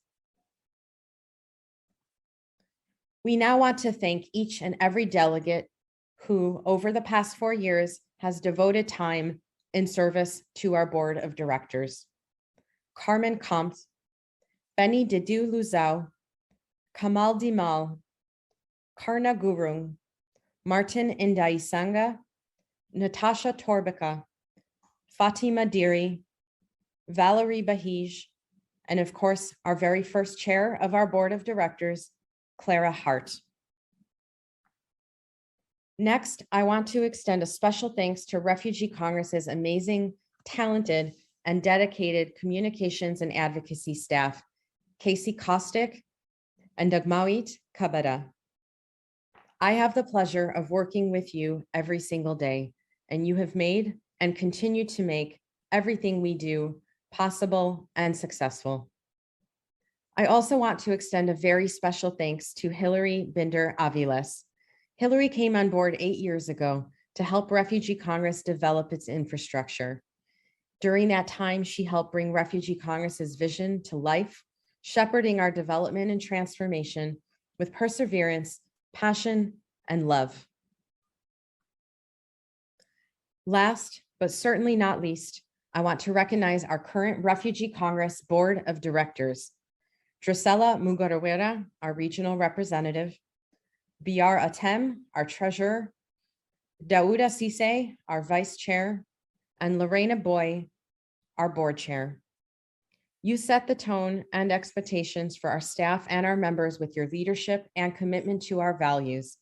We now want to thank each and every delegate who, over the past 4 years, has devoted time in service to our board of directors. Carmen Comte, Benny Didu Luzau, Kamal Dimal, Karna Gurung, Martin Indaisanga, Natasha Torbika, Fatima Diri, Valerie Bahij, and of course, our very first chair of our board of directors, Clara Hart. Next, I want to extend a special thanks to Refugee Congress's amazing, talented, and dedicated communications and advocacy staff, Casey Kostick and Dagmawit Kabada. I have the pleasure of working with you every single day, and you have made and continue to make everything we do possible and successful. I also want to extend a very special thanks to Hillary Binder Aviles. Hillary came on board 8 years ago to help Refugee Congress develop its infrastructure. During that time, she helped bring Refugee Congress's vision to life, shepherding our development and transformation with perseverance, passion, and love. Last, but certainly not least, I want to recognize our current Refugee Congress Board of Directors. Drusella Mugarawera, our regional representative, Biar Atem, our treasurer, Dauda Sise, our vice chair, and Lorena Boy, our board chair. You set the tone and expectations for our staff and our members with your leadership and commitment to our values,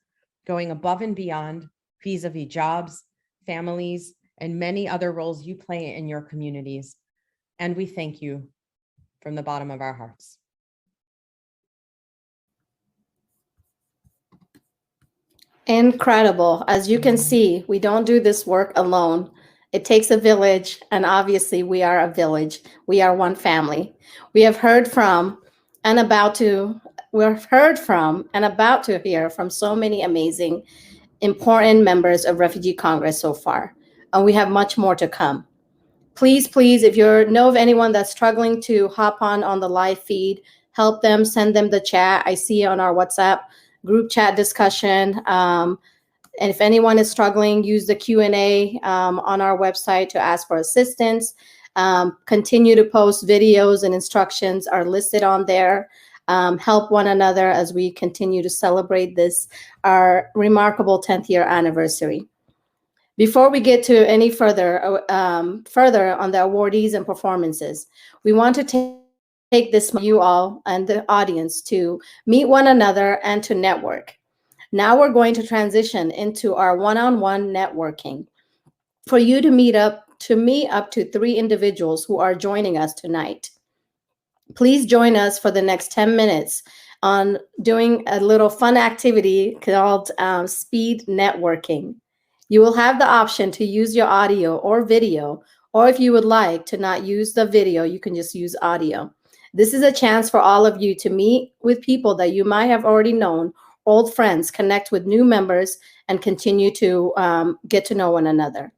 going above and beyond vis-a-vis jobs, families, and many other roles you play in your communities. And we thank you from the bottom of our hearts. Incredible. As you can see, we don't do this work alone. It takes a village, and obviously we are a village. We are one family. We have heard from and about to hear from so many amazing, important members of Refugee Congress so far, and we have much more to come. Please, if you know of anyone that's struggling to hop on the live feed, help them, send them the chat. I see on our WhatsApp group chat discussion. And if anyone is struggling, use the Q&A on our website to ask for assistance. Continue to post videos and instructions are listed on there. Help one another as we continue to celebrate this, our remarkable 10th year anniversary. Before we get to any further on the awardees and performances, we want to take this you all and the audience to meet one another and to network. Now we're going to transition into our one-on-one networking. For you to meet up to 3 individuals who are joining us tonight. Please join us for the next 10 minutes on doing a little fun activity called speed networking. You will have the option to use your audio or video, or if you would like to not use the video, you can just use audio. This is a chance for all of you to meet with people that you might have already known, old friends, connect with new members, and continue to get to know one another.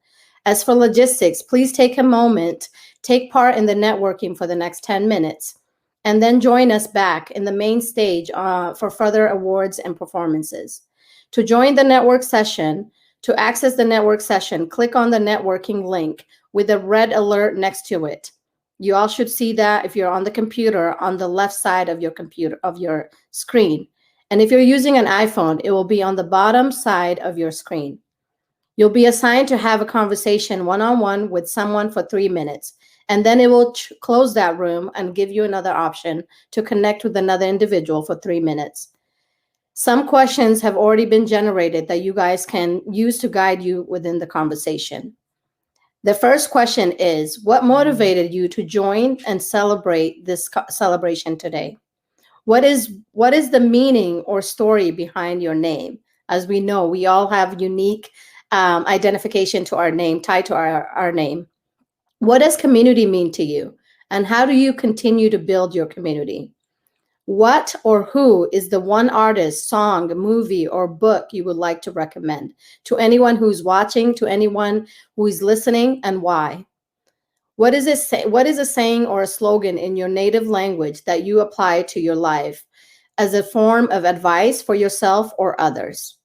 As for logistics, please take a moment, take part in the networking for the next 10 minutes, and then join us back in the main stage for further awards and performances. To join the network session, to access the network session, click on the networking link with a red alert next to it. You all should see that if you're on the computer on the left side of your screen. And if you're using an iPhone, it will be on the bottom side of your screen. You'll be assigned to have a conversation one-on-one with someone for 3 minutes, and then it will close that room and give you another option to connect with another individual for 3 minutes. Some questions have already been generated that you guys can use to guide you within the conversation. The first question is, what motivated you to join and celebrate this celebration today? What is the meaning or story behind your name? As we know, we all have unique identification to our name, tied to our name. What does community mean to you? And how do you continue to build your community? What or who is the one artist, song, movie, or book you would like to recommend to anyone who's watching, to anyone who is listening, and why? What is a saying or a slogan in your native language that you apply to your life as a form of advice for yourself or others?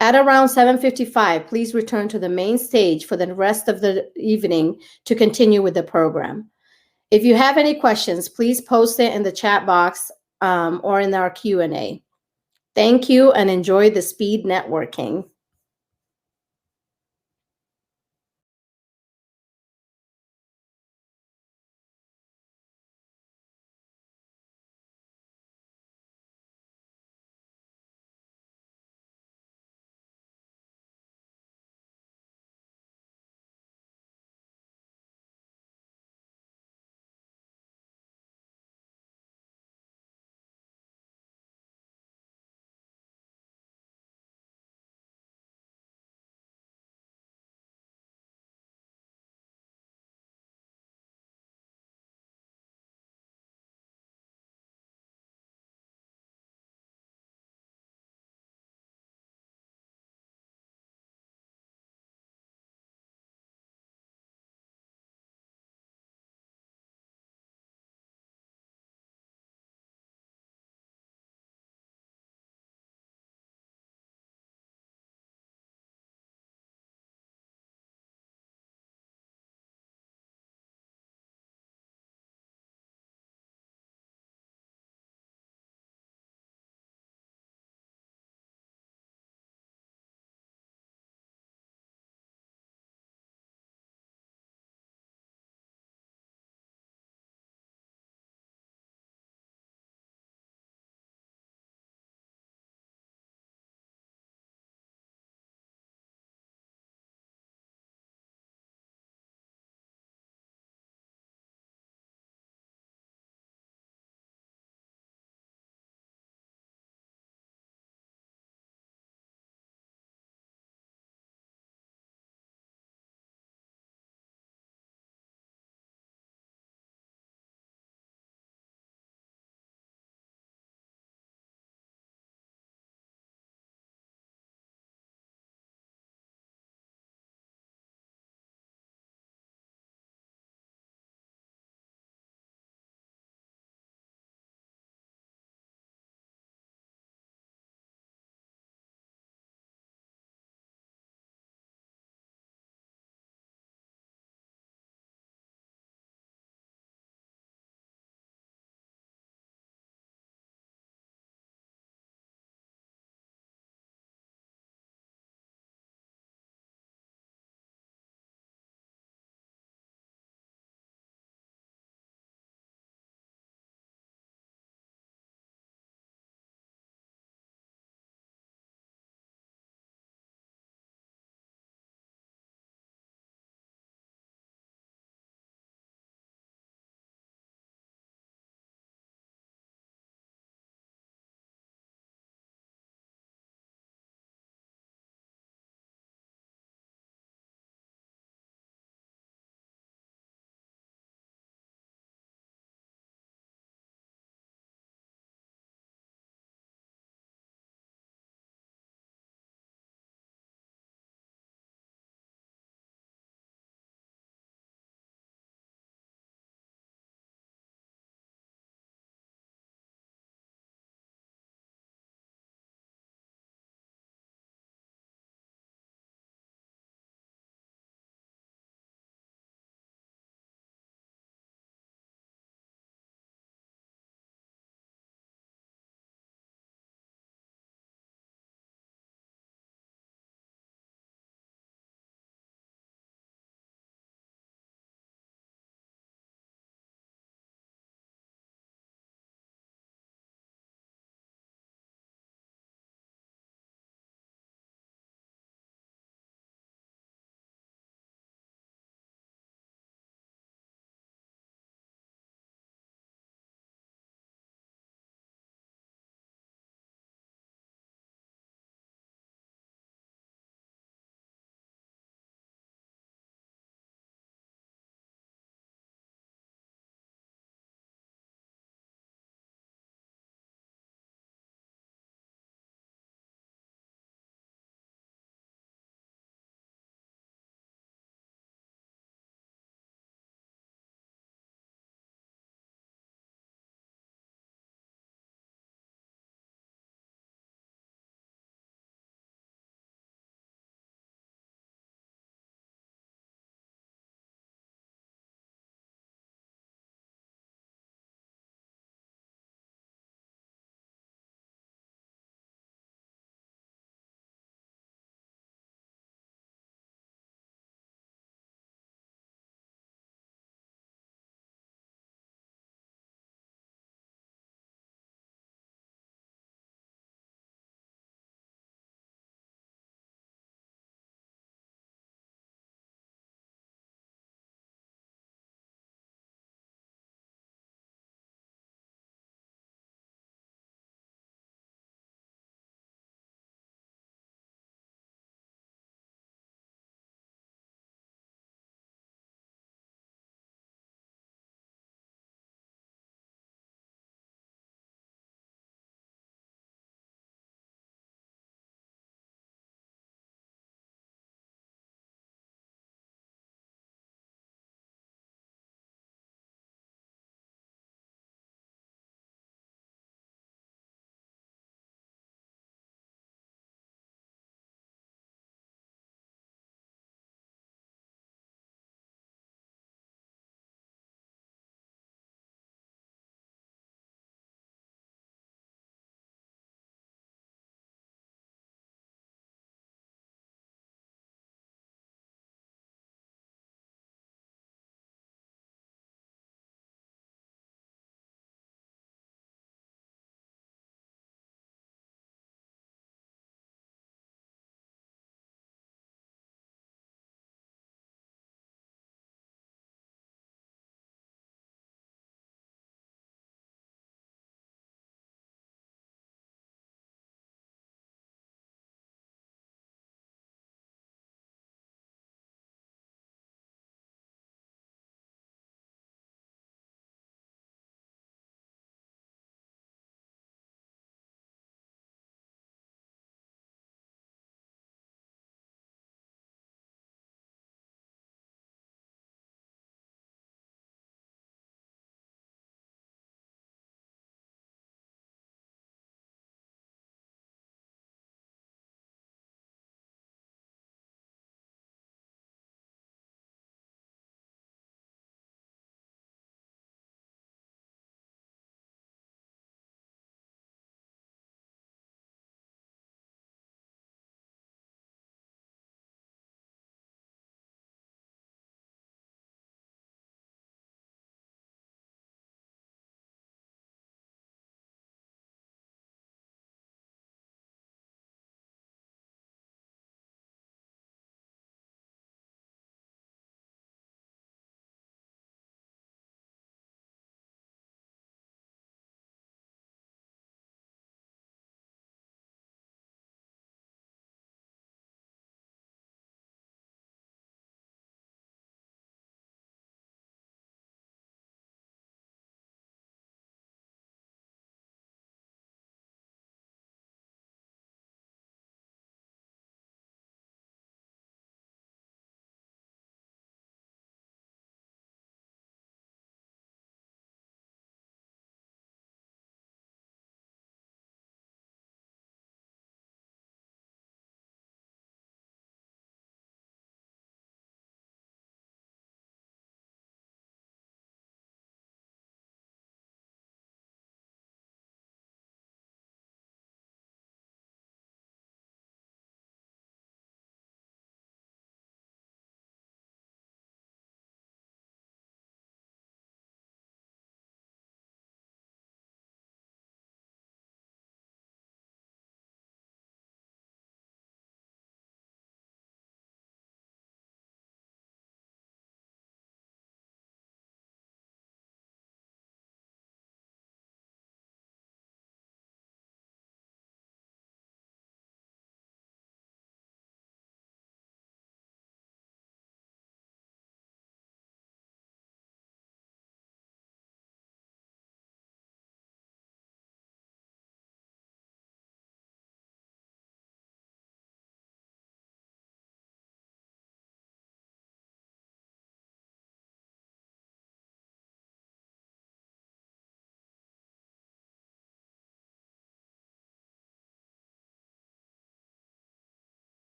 At around 7:55, please return to the main stage for the rest of the evening to continue with the program. If you have any questions, please post it in the chat box or in our Q&A. Thank you and enjoy the speed networking.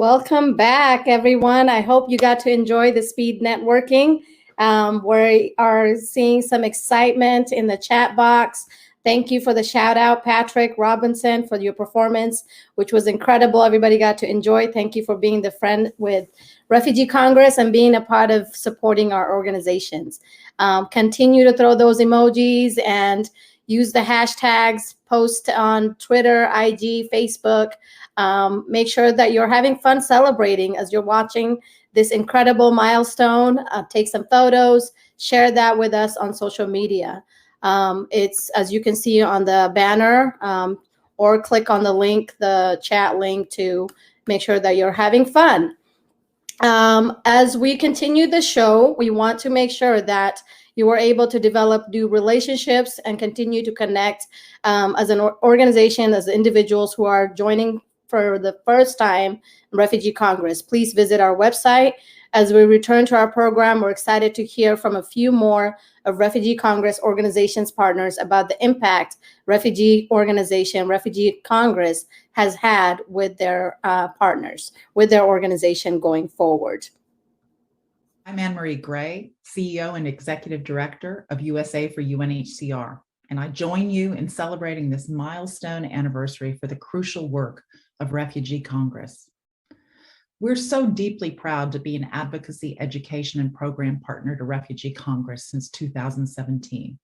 Welcome back, everyone. I hope you got to enjoy the speed networking. We are seeing some excitement in the chat box. Thank you for the shout out, Patrick Robinson, for your performance, which was incredible. Everybody got to enjoy. Thank you for being the friend with Refugee Congress and being a part of supporting our organizations. Continue to throw those emojis and use the hashtags, post on Twitter, IG, Facebook. Make sure that you're having fun celebrating as you're watching this incredible milestone. Take some photos, share that with us on social media. It's, as you can see on the banner, or click on the link, the chat link, to make sure that you're having fun. As we continue the show, we want to make sure that you are able to develop new relationships and continue to connect as an organization, as individuals who are joining for the first time Refugee Congress. Please visit our website. As we return to our program, we're excited to hear from a few more of Refugee Congress organizations partners about the impact Refugee Congress has had with their partners, with their organization going forward. I'm Anne-Marie Gray, CEO and Executive Director of USA for UNHCR, and I join you in celebrating this milestone anniversary for the crucial work of Refugee Congress. We're so deeply proud to be an advocacy, education, and program partner to Refugee Congress since 2017.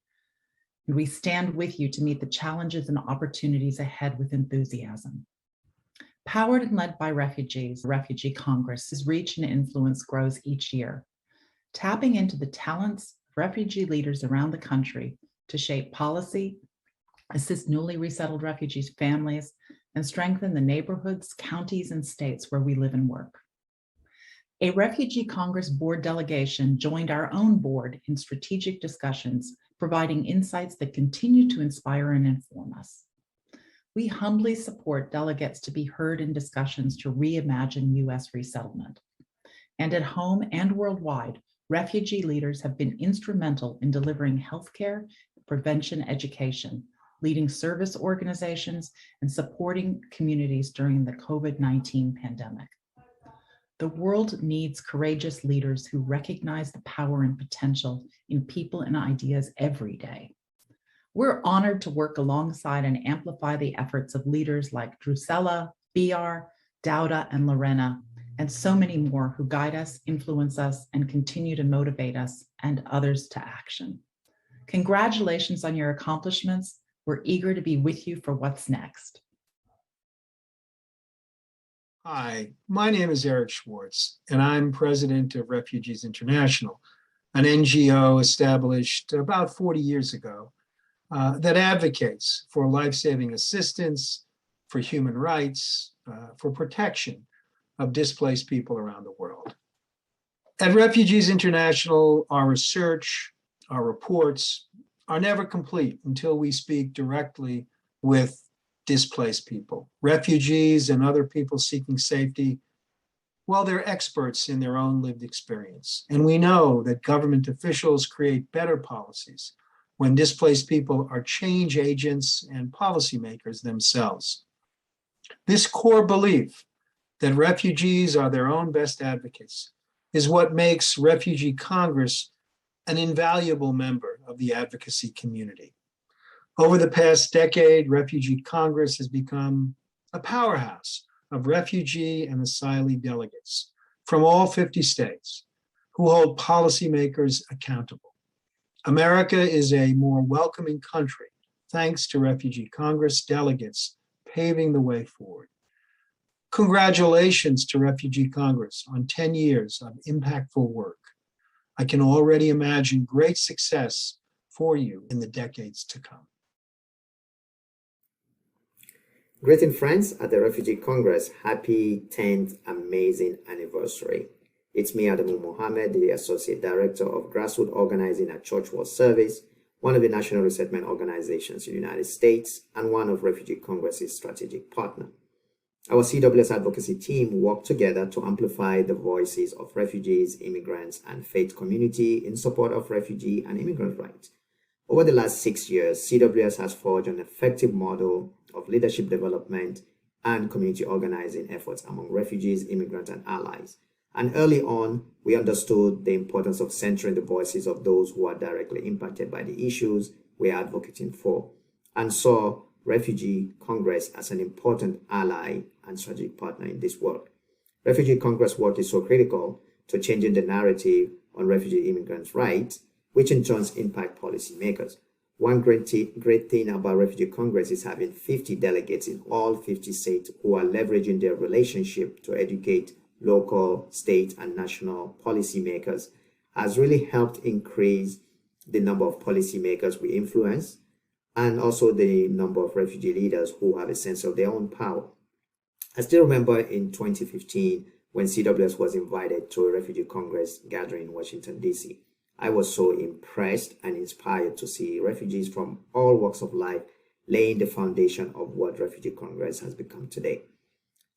And we stand with you to meet the challenges and opportunities ahead with enthusiasm. Powered and led by refugees, Refugee Congress's reach and influence grows each year, tapping into the talents of refugee leaders around the country to shape policy, assist newly resettled refugees' families, and strengthen the neighborhoods, counties, and states where we live and work. A Refugee Congress board delegation joined our own board in strategic discussions, providing insights that continue to inspire and inform us. We humbly support delegates to be heard in discussions to reimagine U.S. resettlement. And at home and worldwide, refugee leaders have been instrumental in delivering healthcare, prevention education, leading service organizations, and supporting communities during the COVID-19 pandemic. The world needs courageous leaders who recognize the power and potential in people and ideas every day. We're honored to work alongside and amplify the efforts of leaders like Drusella, BR, Dauda, and Lorena, and so many more who guide us, influence us, and continue to motivate us and others to action. Congratulations on your accomplishments. We're eager to be with you for what's next. Hi, my name is Eric Schwartz, and I'm president of Refugees International, an NGO established about 40 years ago that advocates for life-saving assistance, for human rights, for protection of displaced people around the world. At Refugees International, our research, our reports are never complete until we speak directly with displaced people, refugees and other people seeking safety. Well, they're experts in their own lived experience. And we know that government officials create better policies when displaced people are change agents and policymakers themselves. This core belief that refugees are their own best advocates is what makes Refugee Congress an invaluable member of the advocacy community. Over the past decade, Refugee Congress has become a powerhouse of refugee and asylee delegates from all 50 states who hold policymakers accountable. America is a more welcoming country thanks to Refugee Congress delegates paving the way forward. Congratulations to Refugee Congress on 10 years of impactful work. I can already imagine great success for you in the decades to come. Greeting friends at the Refugee Congress, happy 10th amazing anniversary. It's me, Adamu Mohammed, the Associate Director of Grassroots Organizing at Church World Service, one of the national resettlement organizations in the United States, and one of Refugee Congress's strategic partner. Our CWS advocacy team worked together to amplify the voices of refugees, immigrants, and faith community in support of refugee and immigrant rights. Over the last 6 years, CWS has forged an effective model of leadership development and community organizing efforts among refugees, immigrants, and allies. And early on, we understood the importance of centering the voices of those who are directly impacted by the issues we are advocating for, and saw Refugee Congress as an important ally and strategic partner in this work. Refugee Congress work is so critical to changing the narrative on refugee immigrants' rights, which in turn impact policymakers. One great thing about Refugee Congress is having 50 delegates in all 50 states who are leveraging their relationship to educate local, state, and national policymakers has really helped increase the number of policymakers we influence and also the number of refugee leaders who have a sense of their own power. I still remember in 2015 when CWS was invited to a Refugee Congress gathering in Washington, D.C. I was so impressed and inspired to see refugees from all walks of life laying the foundation of what Refugee Congress has become today.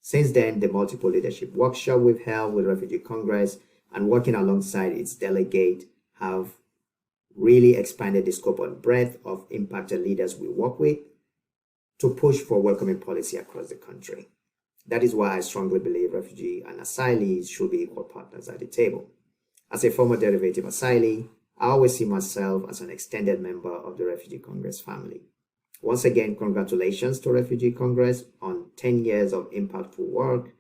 Since then, the multiple leadership workshops we've held with Refugee Congress and working alongside its delegate have really expanded the scope and breadth of impacted leaders we work with to push for welcoming policy across the country. That is why I strongly believe refugee and asylees should be equal partners at the table. As a former derivative asylee, I always see myself as an extended member of the Refugee Congress family. Once again, congratulations to Refugee Congress on 10 years of impactful work,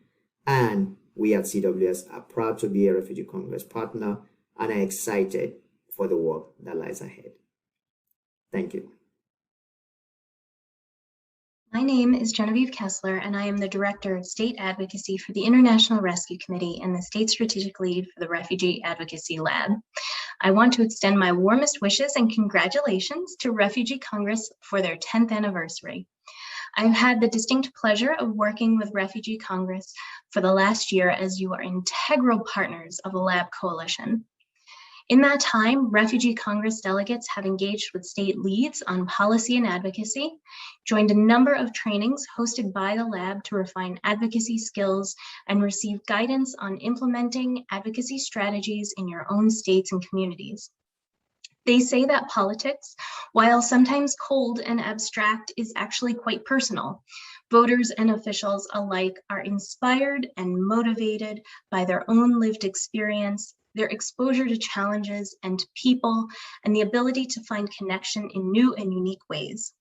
and we at CWS are proud to be a Refugee Congress partner and are excited for the work that lies ahead. Thank you. My name is Genevieve Kessler, and I am the Director of State Advocacy for the International Rescue Committee and the State Strategic Lead for the Refugee Advocacy Lab. I want to extend my warmest wishes and congratulations to Refugee Congress for their 10th anniversary. I've had the distinct pleasure of working with Refugee Congress for the last year as you are integral partners of the Lab Coalition. In that time, Refugee Congress delegates have engaged with state leads on policy and advocacy, joined a number of trainings hosted by the lab to refine advocacy skills, and received guidance on implementing advocacy strategies in your own states and communities. They say that politics, while sometimes cold and abstract, is actually quite personal. Voters and officials alike are inspired and motivated by their own lived experience, their exposure to challenges and people, and the ability to find connection in new and unique ways.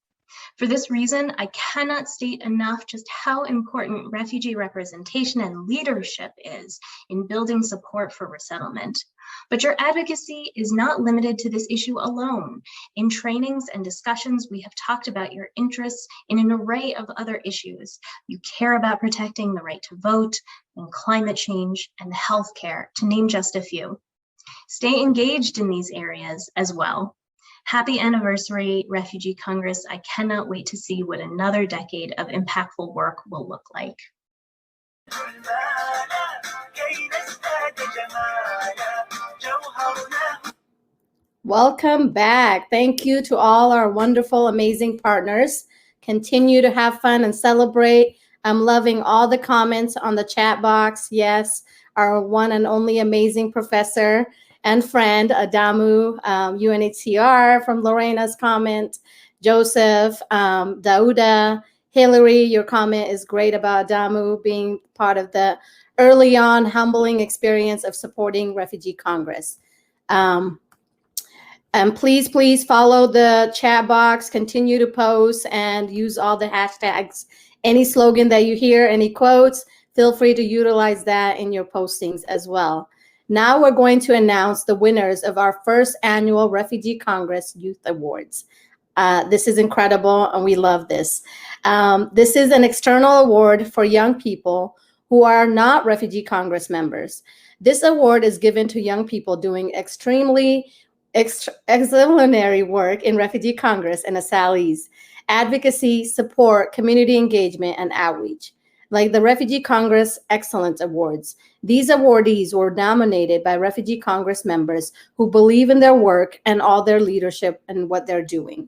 For this reason, I cannot state enough just how important refugee representation and leadership is in building support for resettlement. But your advocacy is not limited to this issue alone. In trainings and discussions, we have talked about your interests in an array of other issues. You care about protecting the right to vote, and climate change, and healthcare, to name just a few. Stay engaged in these areas as well. Happy anniversary, Refugee Congress. I cannot wait to see what another decade of impactful work will look like. Welcome back. Thank you to all our wonderful, amazing partners. Continue to have fun and celebrate. I'm loving all the comments on the chat box. Yes, our one and only amazing professor and friend, Adamu, UNHCR, from Lorena's comment, Joseph, Dauda, Hillary, your comment is great about Adamu being part of the early on humbling experience of supporting Refugee Congress. And please follow the chat box, continue to post and use all the hashtags. Any slogan that you hear, any quotes, feel free to utilize that in your postings as well. Now we're going to announce the winners of our first annual Refugee Congress Youth Awards. This is incredible and we love this. This is an external award for young people who are not Refugee Congress members. This award is given to young people doing extremely exemplary work in Refugee Congress and asylum advocacy, support, community engagement, and outreach. Like the Refugee Congress Excellence Awards, these awardees were nominated by Refugee Congress members who believe in their work and all their leadership and what they're doing.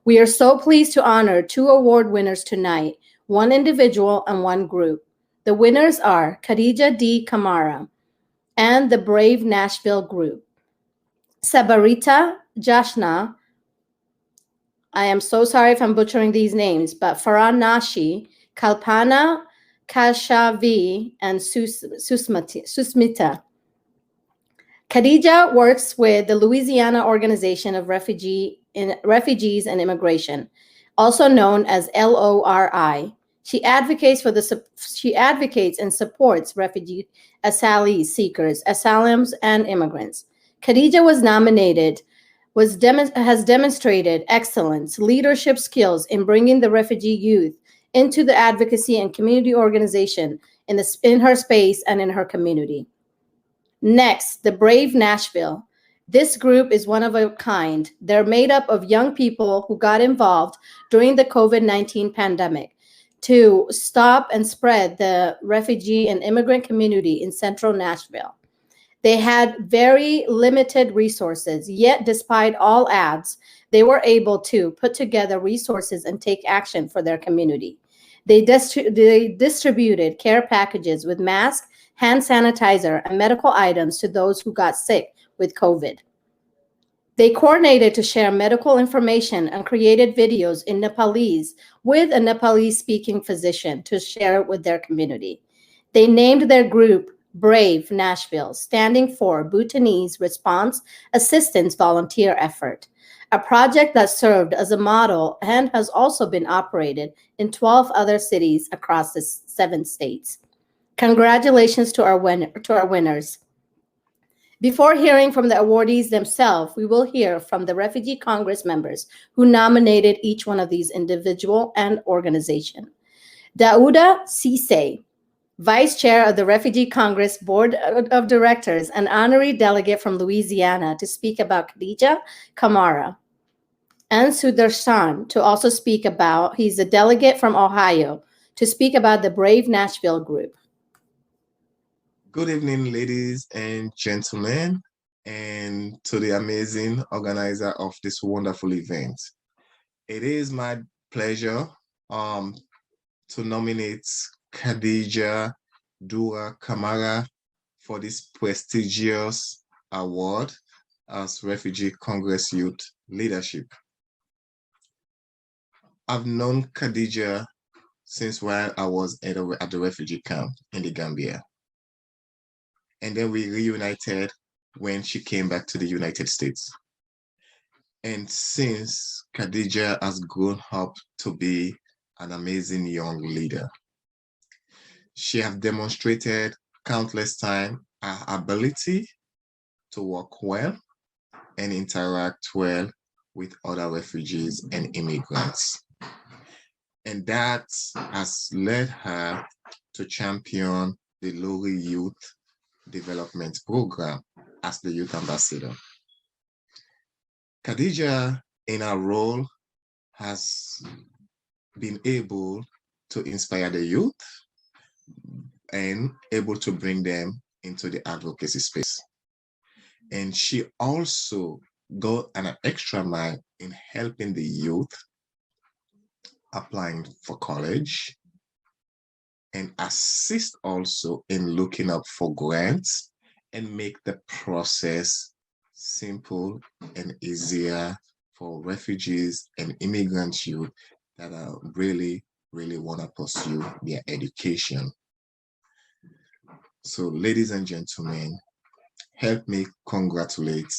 We are so pleased to honor 2 award winners tonight, one individual and one group. The winners are Khadija D. Kamara and the Brave Nashville Group. Sabarita Jashna, I am so sorry if I'm butchering these names, but Farhan Nashi, Kalpana Kashavi, and Susmita. Khadija works with the Louisiana Organization of Refugees and Immigration, also known as LORI. She advocates and supports refugee asylum seekers, asylums, and immigrants. Khadija has demonstrated excellence, leadership skills in bringing the refugee youth into the advocacy and community organization in her space and in her community. Next, the Brave Nashville. This group is one of a kind. They're made up of young people who got involved during the COVID-19 pandemic to stop and spread the refugee and immigrant community in central Nashville. They had very limited resources, yet despite all odds, they were able to put together resources and take action for their community. They distributed care packages with masks, hand sanitizer, and medical items to those who got sick with COVID. They coordinated to share medical information and created videos in Nepalese with a Nepalese-speaking physician to share with their community. They named their group Brave Nashville, standing for Bhutanese Response Assistance Volunteer Effort, a project that served as a model and has also been operated in 12 other cities across the 7 states. Congratulations to our winners. Before hearing from the awardees themselves, we will hear from the Refugee Congress members who nominated each one of these individual and organization. Dauda Sise, Vice Chair of the Refugee Congress Board of Directors and Honorary Delegate from Louisiana, to speak about Khadija Kamara. and Sudarshan to also speak about, he's a delegate from Ohio, to speak about the Brave Nashville group. Good evening, ladies and gentlemen, and to the amazing organizer of this wonderful event. It is my pleasure to nominate Khadija Dua Kamara for this prestigious award as Refugee Congress Youth Leadership. I've known Khadija since while I was at the refugee camp in the Gambia. And then we reunited when she came back to the United States. And since, Khadija has grown up to be an amazing young leader. She has demonstrated countless times her ability to work well and interact well with other refugees and immigrants. And that has led her to champion the Lori Youth Development Program as the Youth Ambassador. Khadija, in her role, has been able to inspire the youth and able to bring them into the advocacy space. And she also got an extra mile in helping the youth applying for college and assist also in looking up for grants and make the process simple and easier for refugees and immigrant youth that are really want to pursue their education. So, ladies and gentlemen, help me congratulate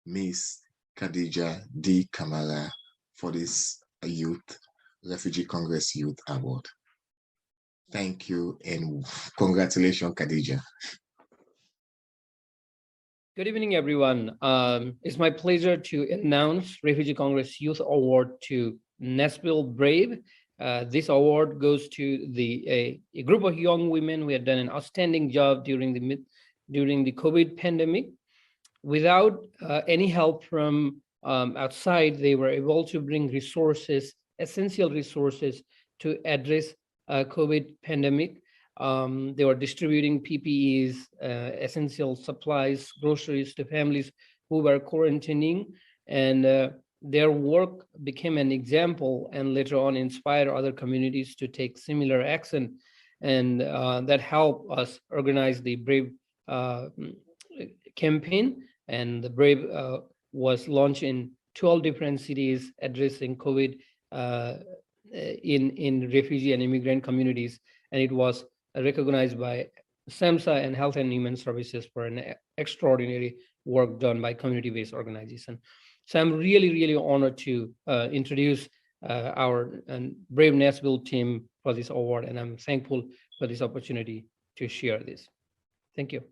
Miss Khadija D. Kamara for this Refugee Congress Youth Award. Thank you and congratulations, Khadija. Good evening, everyone. It's my pleasure to announce Refugee Congress Youth Award to Nashville Brave. This award goes to a group of young women who had done an outstanding job during the COVID pandemic. Without any help from outside, they were able to bring resources, essential resources, to address COVID pandemic. They were distributing PPEs, essential supplies, groceries to families who were quarantining, and their work became an example and later on inspired other communities to take similar action. And that helped us organize the Brave campaign. And the Brave was launched in 12 different cities addressing COVID in refugee and immigrant communities. And it was recognized by SAMHSA and Health and Human Services for an extraordinary work done by community-based organization. So I'm really honored to introduce our Brave Nashville team for this award, and I'm thankful for this opportunity to share this. Thank you.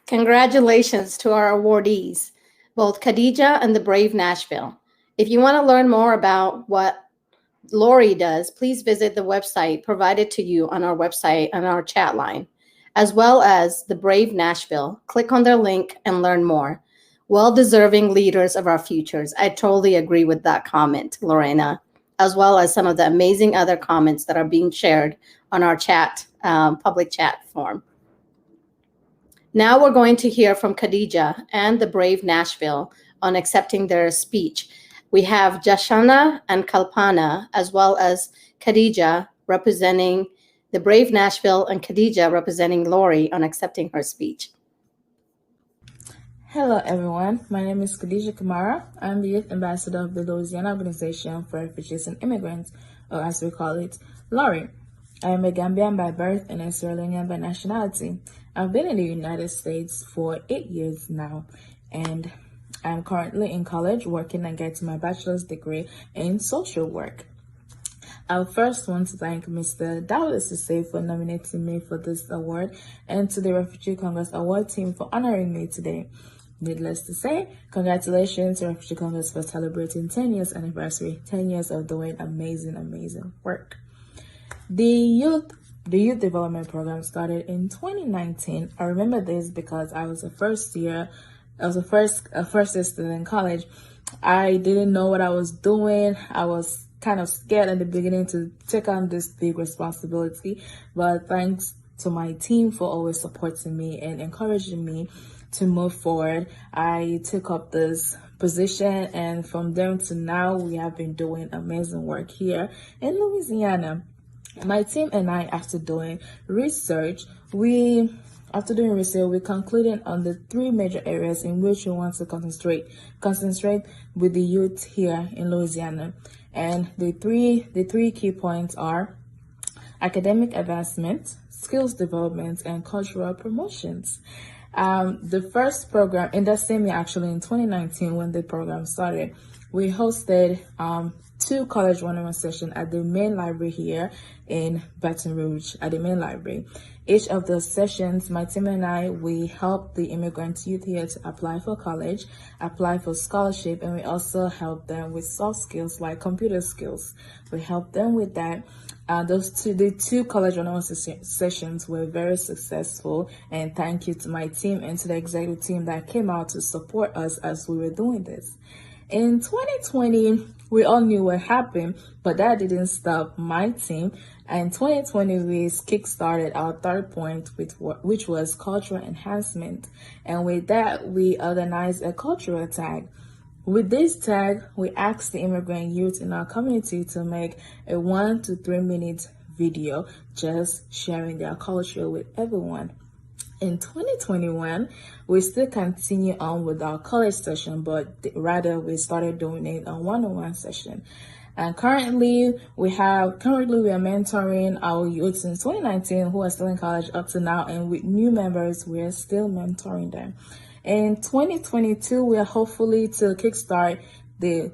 Congratulations to our awardees, both Khadija and the Brave Nashville. If you want to learn more about what Lori does, please visit the website provided to you on our website and our chat line, as well as the Brave Nashville. Click on their link and learn more. Well-deserving leaders of our futures. I totally agree with that comment, Lorena, as well as some of the amazing other comments that are being shared on our chat, public chat form. Now we're going to hear from Khadija and the Brave Nashville on accepting their speech. We have Jashana and Kalpana, as well as Khadija representing the Brave Nashville and Khadija representing Lori on accepting her speech. Hello, everyone. My name is Khadija Kamara. I'm the Youth Ambassador of the Louisiana Organization for Refugees and Immigrants, or as we call it, LORI. I am a Gambian by birth and a Sierra Leonean by nationality. I've been in the United States for 8 years now, and I'm currently in college working and getting my bachelor's degree in social work. I first want to thank Mr. Delegates for nominating me for this award, and to the Refugee Congress Award team for honoring me today. Needless to say, congratulations to Refugee Congress for celebrating 10 years anniversary, 10 years of doing amazing work. The Youth Development Program started in 2019. I remember this because I was a first year I was a first year student in college. I didn't know what I was doing. I was kind of scared in the beginning to take on this big responsibility, but thanks to my team for always supporting me and encouraging me to move forward, I took up this position, and from then to now, we have been doing amazing work here in Louisiana. My team and I, after doing research, we concluded on the three major areas in which we want to concentrate with the youth here in Louisiana. And the three key points are academic advancement, skills development, and cultural promotions. The first program in that same year, actually in 2019, when the program started, we hosted two college one-on-one sessions at the main library here in Baton Rouge, at the main library. Each of those sessions, my team and I, we helped the immigrant youth here to apply for college, apply for scholarship, and we also help them with soft skills like computer skills. We helped them with that. The two college one-on-one sessions were very successful, and thank you to my team and to the executive team that came out to support us as we were doing this. In 2020, we all knew what happened, but that didn't stop my team. In 2020, we kickstarted our third point, which was cultural enhancement. And with that, we organized a cultural tag. With this tag, we asked the immigrant youth in our community to make a 1 to 3 minute video just sharing their culture with everyone. In 2021, we still continue on with our college session, but rather we started doing it on one-on-one session. And currently we are mentoring our youth since 2019 who are still in college up to now, and with new members, we are still mentoring them. In 2022, we are hopefully to kickstart the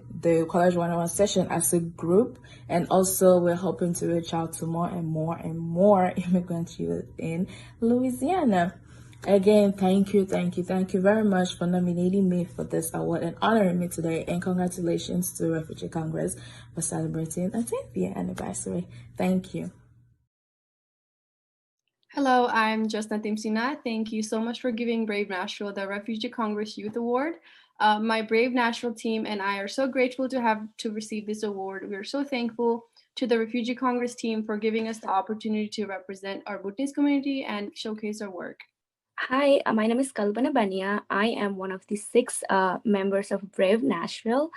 college one-on-one session as a group, and also we're hoping to reach out to more and more immigrant youth in Louisiana. Again, thank you very much for nominating me for this award and honoring me today, and congratulations to Refugee Congress for celebrating a 10th year anniversary. Thank you. Hello, I'm Justin Timsina. Thank you so much for giving Brave Nashville the Refugee Congress Youth Award. My Brave Nashville team and I are so grateful to receive this award. We are so thankful to the Refugee Congress team for giving us the opportunity to represent our Bhutanese community and showcase our work. Hi, my name is Kalpana Bania. I am one of the 6 members of Brave Nashville.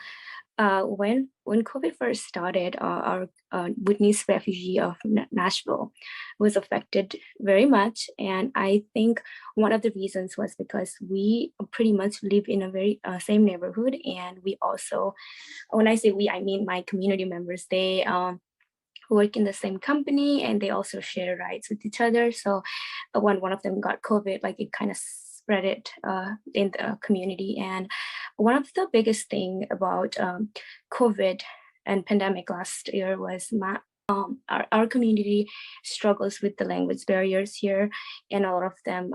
When COVID first started, our Bhutanese refugee of Nashville was affected very much, and I think one of the reasons was because we pretty much live in a very same neighborhood, and we also, when I say we, I mean my community members. They work in the same company, and they also share rides with each other. So when one of them got COVID, like it kind of spread it in the community. And one of the biggest thing about COVID and pandemic last year was our community struggles with the language barriers here, and a lot of them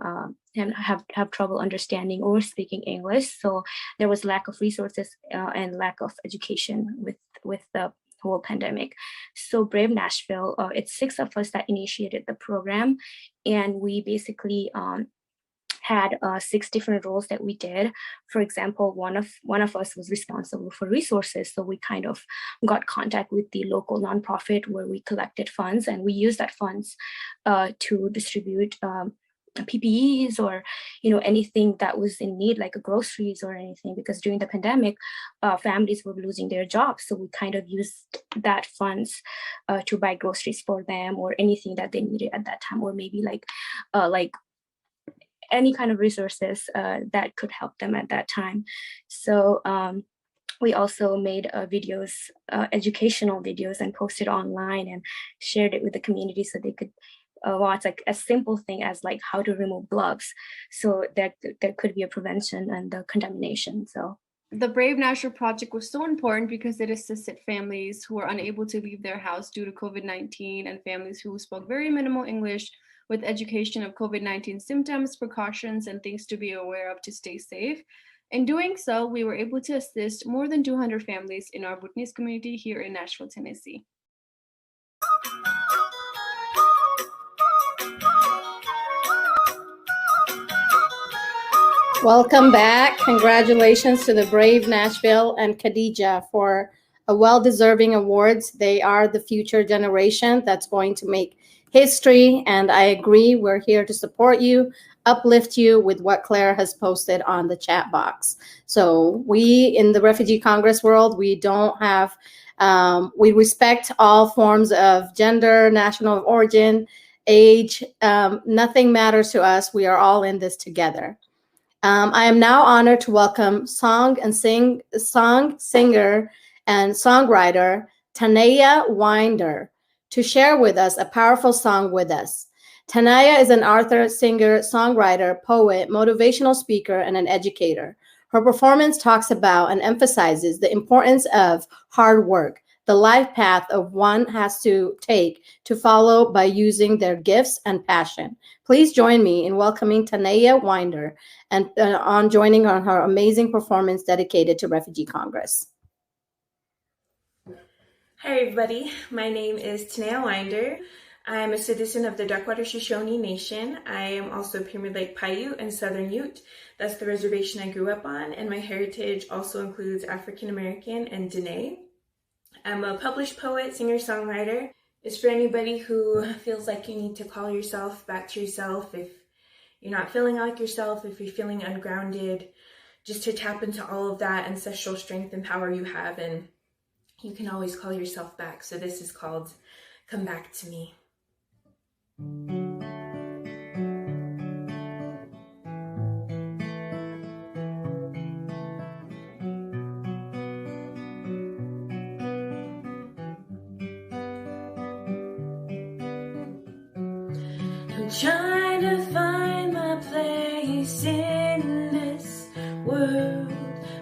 have trouble understanding or speaking English. So there was lack of resources and lack of education with the whole pandemic. So Brave Nashville, it's 6 of us that initiated the program, and we basically had 6 different roles that we did. For example, one of us was responsible for resources, so we kind of got contact with the local nonprofit where we collected funds, and we used that funds to distribute PPEs or anything that was in need, like groceries or anything, because during the pandemic families were losing their jobs, so we kind of used that funds to buy groceries for them or anything that they needed at that time, or maybe like any kind of resources that could help them at that time. So we also made videos, educational videos, and posted online and shared it with the community so they could watch, like a simple thing as like how to remove gloves, so that there could be a prevention and the contamination. So the Brave Nashville project was so important because it assisted families who were unable to leave their house due to COVID-19 and families who spoke very minimal English with education of COVID-19 symptoms, precautions, and things to be aware of to stay safe. In doing so, we were able to assist more than 200 families in our Bhutanese community here in Nashville, Tennessee. Welcome back. Congratulations to the brave Nashville and Khadija for a well-deserving awards. They are the future generation that's going to make history. And I agree, we're here to support you, uplift you with what Claire has posted on the chat box. So we in the Refugee Congress world, we don't have, we respect all forms of gender, national origin, age. Nothing matters to us. We are all in this together. I am now honored to welcome song singer and songwriter Tanaya Winder to share with us a powerful song with us. Tanaya is an author, singer, songwriter, poet, motivational speaker, and an educator. Her performance talks about and emphasizes the importance of hard work, the life path of one has to take to follow by using their gifts and passion. Please join me in welcoming Tanaya Winder and on joining on her amazing performance dedicated to Refugee Congress. Hi, everybody. My name is Tanaya Winder. I'm a citizen of the Darkwater Shoshone Nation. I am also Premier Lake Paiute and Southern Ute. That's the reservation I grew up on, and my heritage also includes African American and Dene. I'm a published poet, singer-songwriter. It's for anybody who feels like you need to call yourself back to yourself. If you're not feeling like yourself, if you're feeling ungrounded, just to tap into all of that ancestral strength and power you have, and you can always call yourself back. So this is called Come Back to Me. I'm trying to find my place in this world,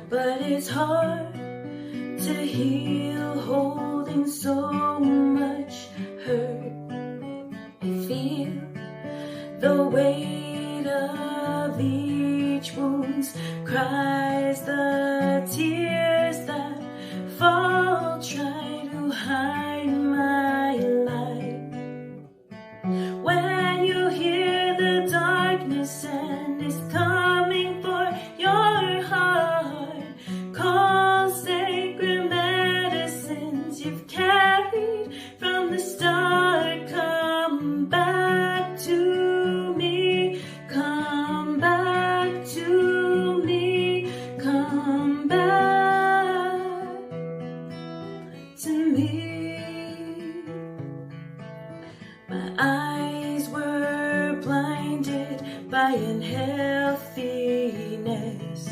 but it's hard to heal holding so much hurt. I feel the weight of each wound's cries, the tears that fall, try to hide my light. When you hear the darkness and it's coming for your heart, call sacred medicines you've carried from the start. Come back to me, come back to me, come back to me. My eyes were blinded by unhealthiness.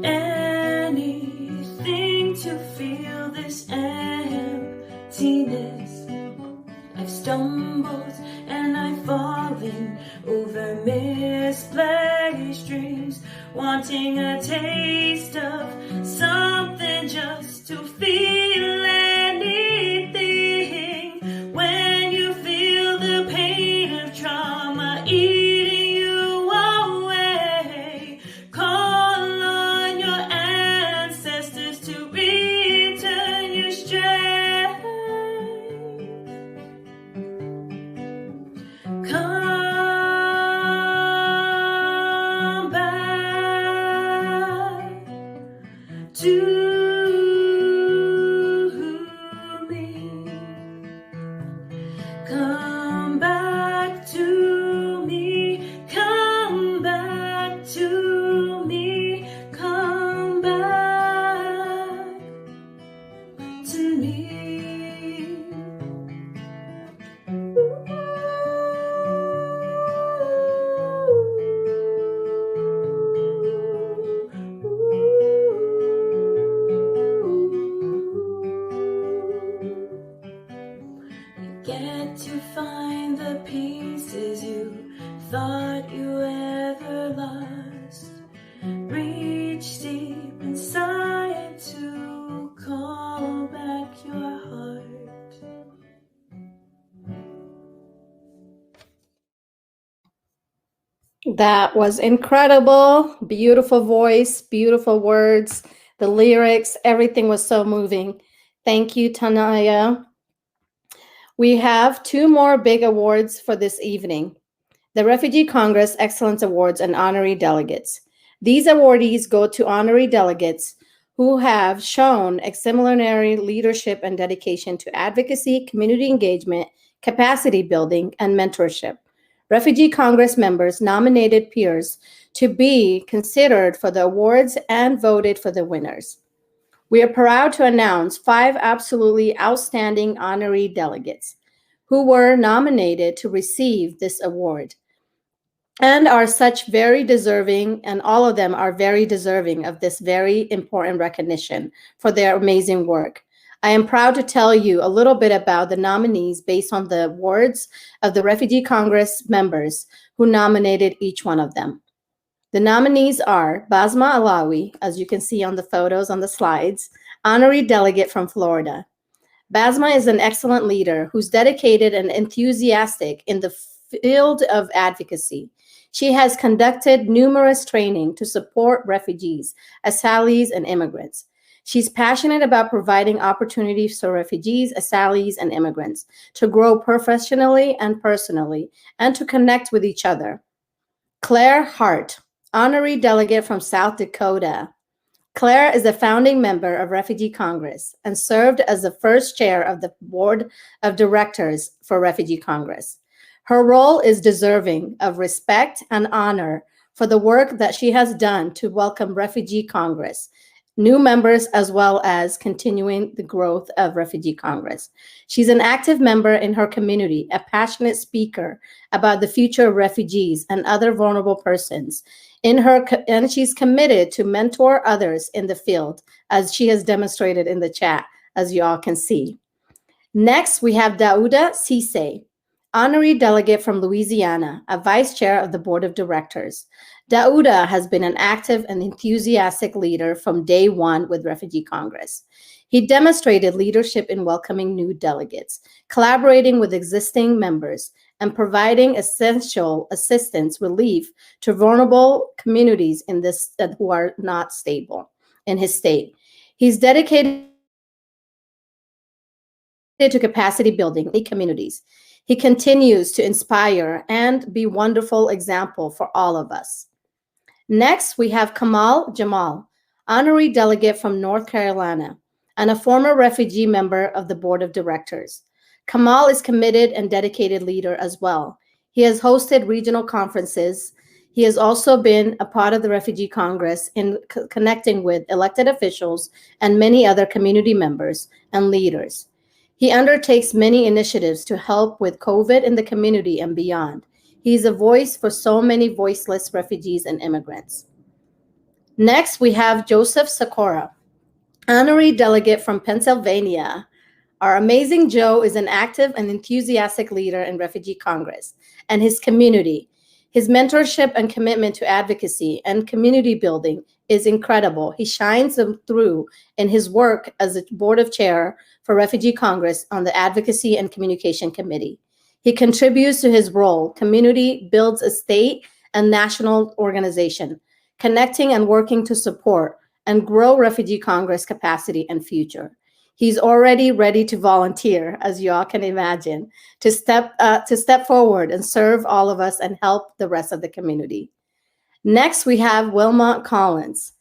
Anything to feel this emptiness. I've stumbled and I've fallen over misplaced dreams, wanting a taste of something just to feel anything. When you feel the pain of trauma eating you away, call on your ancestors to return your strength. Come back to me. Come back to me. Come back to me. Come back to me. Get to find the pieces you thought you ever lost. Reach deep inside to call back your heart. That was incredible. Beautiful voice, beautiful words, the lyrics, everything was so moving. Thank you, Tanaya. We have two more big awards for this evening. The Refugee Congress Excellence Awards and Honorary Delegates. These awardees go to honorary delegates who have shown exemplary leadership and dedication to advocacy, community engagement, capacity building, and mentorship. Refugee Congress members nominated peers to be considered for the awards and voted for the winners. We are proud to announce 5 absolutely outstanding honorary delegates who were nominated to receive this award and are such very deserving, and all of them are very deserving of this very important recognition for their amazing work. I am proud to tell you a little bit about the nominees based on the awards of the Refugee Congress members who nominated each one of them. The nominees are Basma Alawi, as you can see on the photos on the slides, honorary delegate from Florida. Basma is an excellent leader who's dedicated and enthusiastic in the field of advocacy. She has conducted numerous training to support refugees, asylees, and immigrants. She's passionate about providing opportunities for refugees, asylees, and immigrants to grow professionally and personally and to connect with each other. Claire Hart, honorary delegate from South Dakota. Claire is a founding member of Refugee Congress and served as the first chair of the board of directors for Refugee Congress. Her role is deserving of respect and honor for the work that she has done to welcome Refugee Congress, new members, as well as continuing the growth of Refugee Congress. She's an active member in her community, a passionate speaker about the future of refugees and other vulnerable persons. And she's committed to mentor others in the field, as she has demonstrated in the chat, as you all can see. Next, we have Dauda Cisse, honorary delegate from Louisiana, a vice chair of the board of directors. Dauda has been an active and enthusiastic leader from day one with Refugee Congress. He demonstrated leadership in welcoming new delegates, collaborating with existing members, and providing essential assistance relief to vulnerable communities in this who are not stable in his state. He's dedicated to capacity building in communities. He continues to inspire and be a wonderful example for all of us. Next, we have Kamal Jamal, honorary delegate from North Carolina and a former refugee member of the board of directors. Kamal is committed and dedicated leader as well. He has hosted regional conferences. He has also been a part of the Refugee Congress in connecting with elected officials and many other community members and leaders. He undertakes many initiatives to help with COVID in the community and beyond. He's a voice for so many voiceless refugees and immigrants. Next, we have Joseph Sakura, honorary delegate from Pennsylvania. Our amazing Joe is an active and enthusiastic leader in Refugee Congress and his community. His mentorship and commitment to advocacy and community building is incredible. He shines through in his work as a board of chair for Refugee Congress on the Advocacy and Communication Committee. He contributes to his role. Community builds a state and national organization, connecting and working to support and grow Refugee Congress capacity and future. He's already ready to volunteer, as you all can imagine, to step forward and serve all of us and help the rest of the community. Next, we have Wilmot Collins.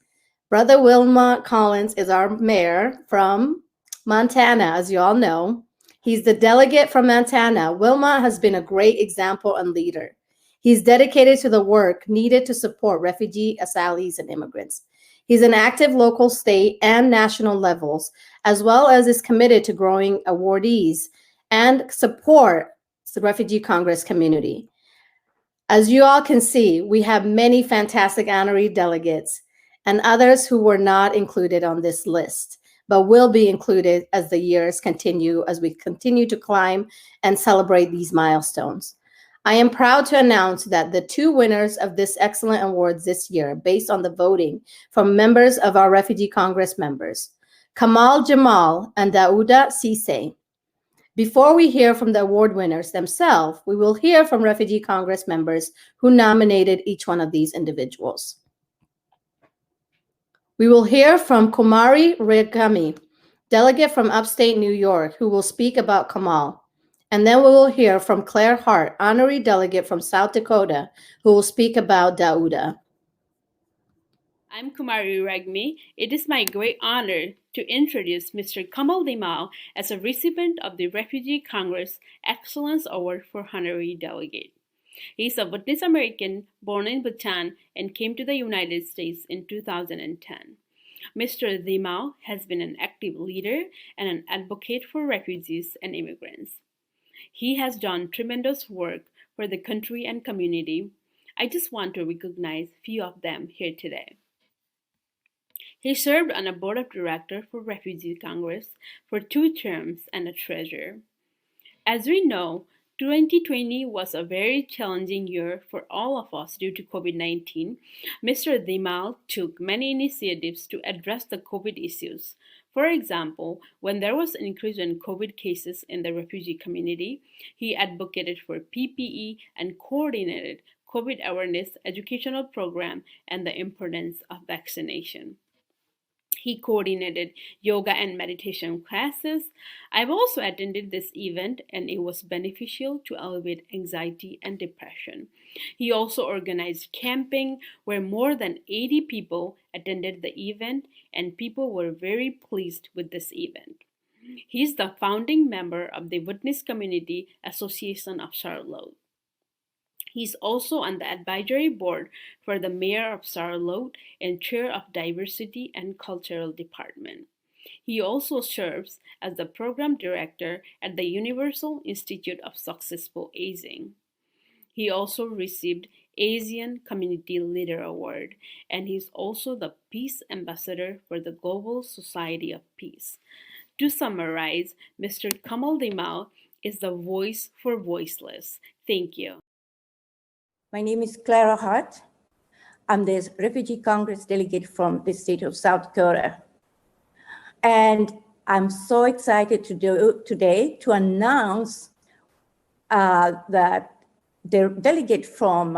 Brother Wilmot Collins is our mayor from Montana, as you all know. He's the delegate from Montana. Wilmot has been a great example and leader. He's dedicated to the work needed to support refugee, asylees, and immigrants. He's an active local, state, and national levels, as well as is committed to growing awardees and support the Refugee Congress community. As you all can see, we have many fantastic honorary delegates and others who were not included on this list, but will be included as the years continue, as we continue to climb and celebrate these milestones. I am proud to announce that the 2 winners of this excellent awards this year, based on the voting from members of our Refugee Congress members, Kamal Jamal and Dauda Cisse. Before we hear from the award winners themselves, we will hear from Refugee Congress members who nominated each one of these individuals. We will hear from Kumari Regami, delegate from upstate New York, who will speak about Kamal. And then we will hear from Claire Hart, honorary delegate from South Dakota, who will speak about Dauda. I'm Kumari Ragmi. It is my great honor to introduce Mr. Kamal Limau as a recipient of the Refugee Congress Excellence Award for Honorary Delegate. He is a Bhutanese American born in Bhutan and came to the United States in 2010. Mr. Limau has been an active leader and an advocate for refugees and immigrants. He has done tremendous work for the country and community. I just want to recognize a few of them here today. He served on a board of directors for Refugee Congress for 2 terms and a treasurer. As we know, 2020 was a very challenging year for all of us due to COVID-19. Mr. Limau took many initiatives to address the COVID issues. For example, when there was an increase in COVID cases in the refugee community, he advocated for PPE and coordinated COVID awareness educational program and the importance of vaccination. He coordinated yoga and meditation classes. I've also attended this event and it was beneficial to alleviate anxiety and depression. He also organized camping where more than 80 people attended the event and people were very pleased with this event. He's the founding member of the Witness Community Association of Charlotte. He's also on the advisory board for the mayor of Charlotte and chair of diversity and cultural department. He also serves as the program director at the Universal Institute of Successful Aging. He also received Asian Community Leader Award, and he's also the Peace Ambassador for the Global Society of Peace. To summarize, Mr. Kamal Limau is the voice for voiceless. Thank you. My name is Clara Hart. I'm the Refugee Congress delegate from the state of South Dakota. And I'm so excited today to announce that the delegate from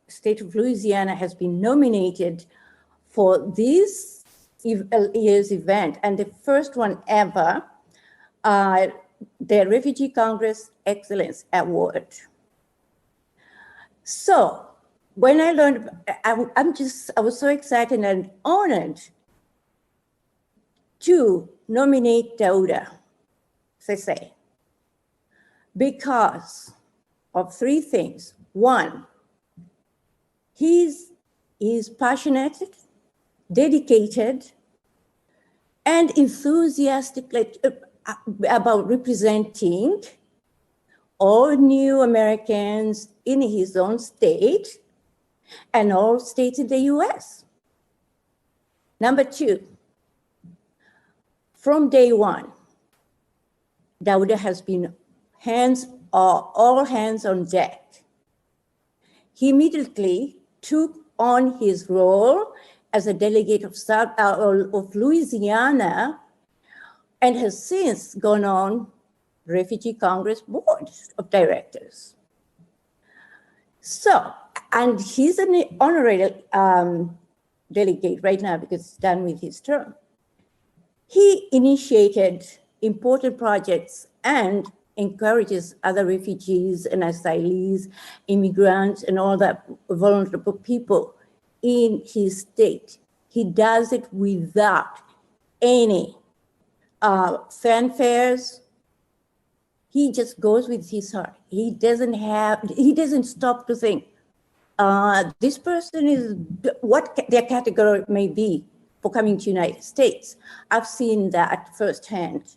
state of Louisiana has been nominated for this year's event, and the first one ever, the Refugee Congress Excellence Award. So when I learned, I was so excited and honored to nominate Dauda Sese because of 3 things. One, he's passionate, dedicated, and enthusiastic about representing all new Americans in his own state and all states in the US. Number 2, from day one, Dauda has been all hands on deck. He immediately took on his role as a delegate of Louisiana and has since gone on Refugee Congress Board of Directors. So, and he's an honorary delegate right now because he's done with his term. He initiated important projects and encourages other refugees and asylees, immigrants, and all that vulnerable people in his state. He does it without any fanfares. He just goes with his heart. He doesn't stop to think, this person is what their category may be for coming to the United States. I've seen that firsthand.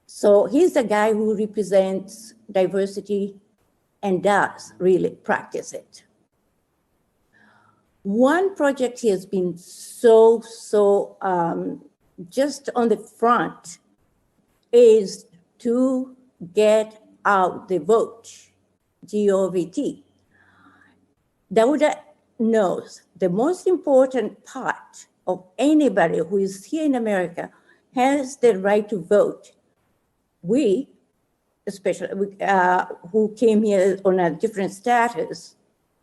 So he's the guy who represents diversity and does really practice it. One project he has been so just on the front is to get out the vote, GOVT. Dauda knows the most important part of anybody who is here in America has the right to vote. We, especially who came here on a different status,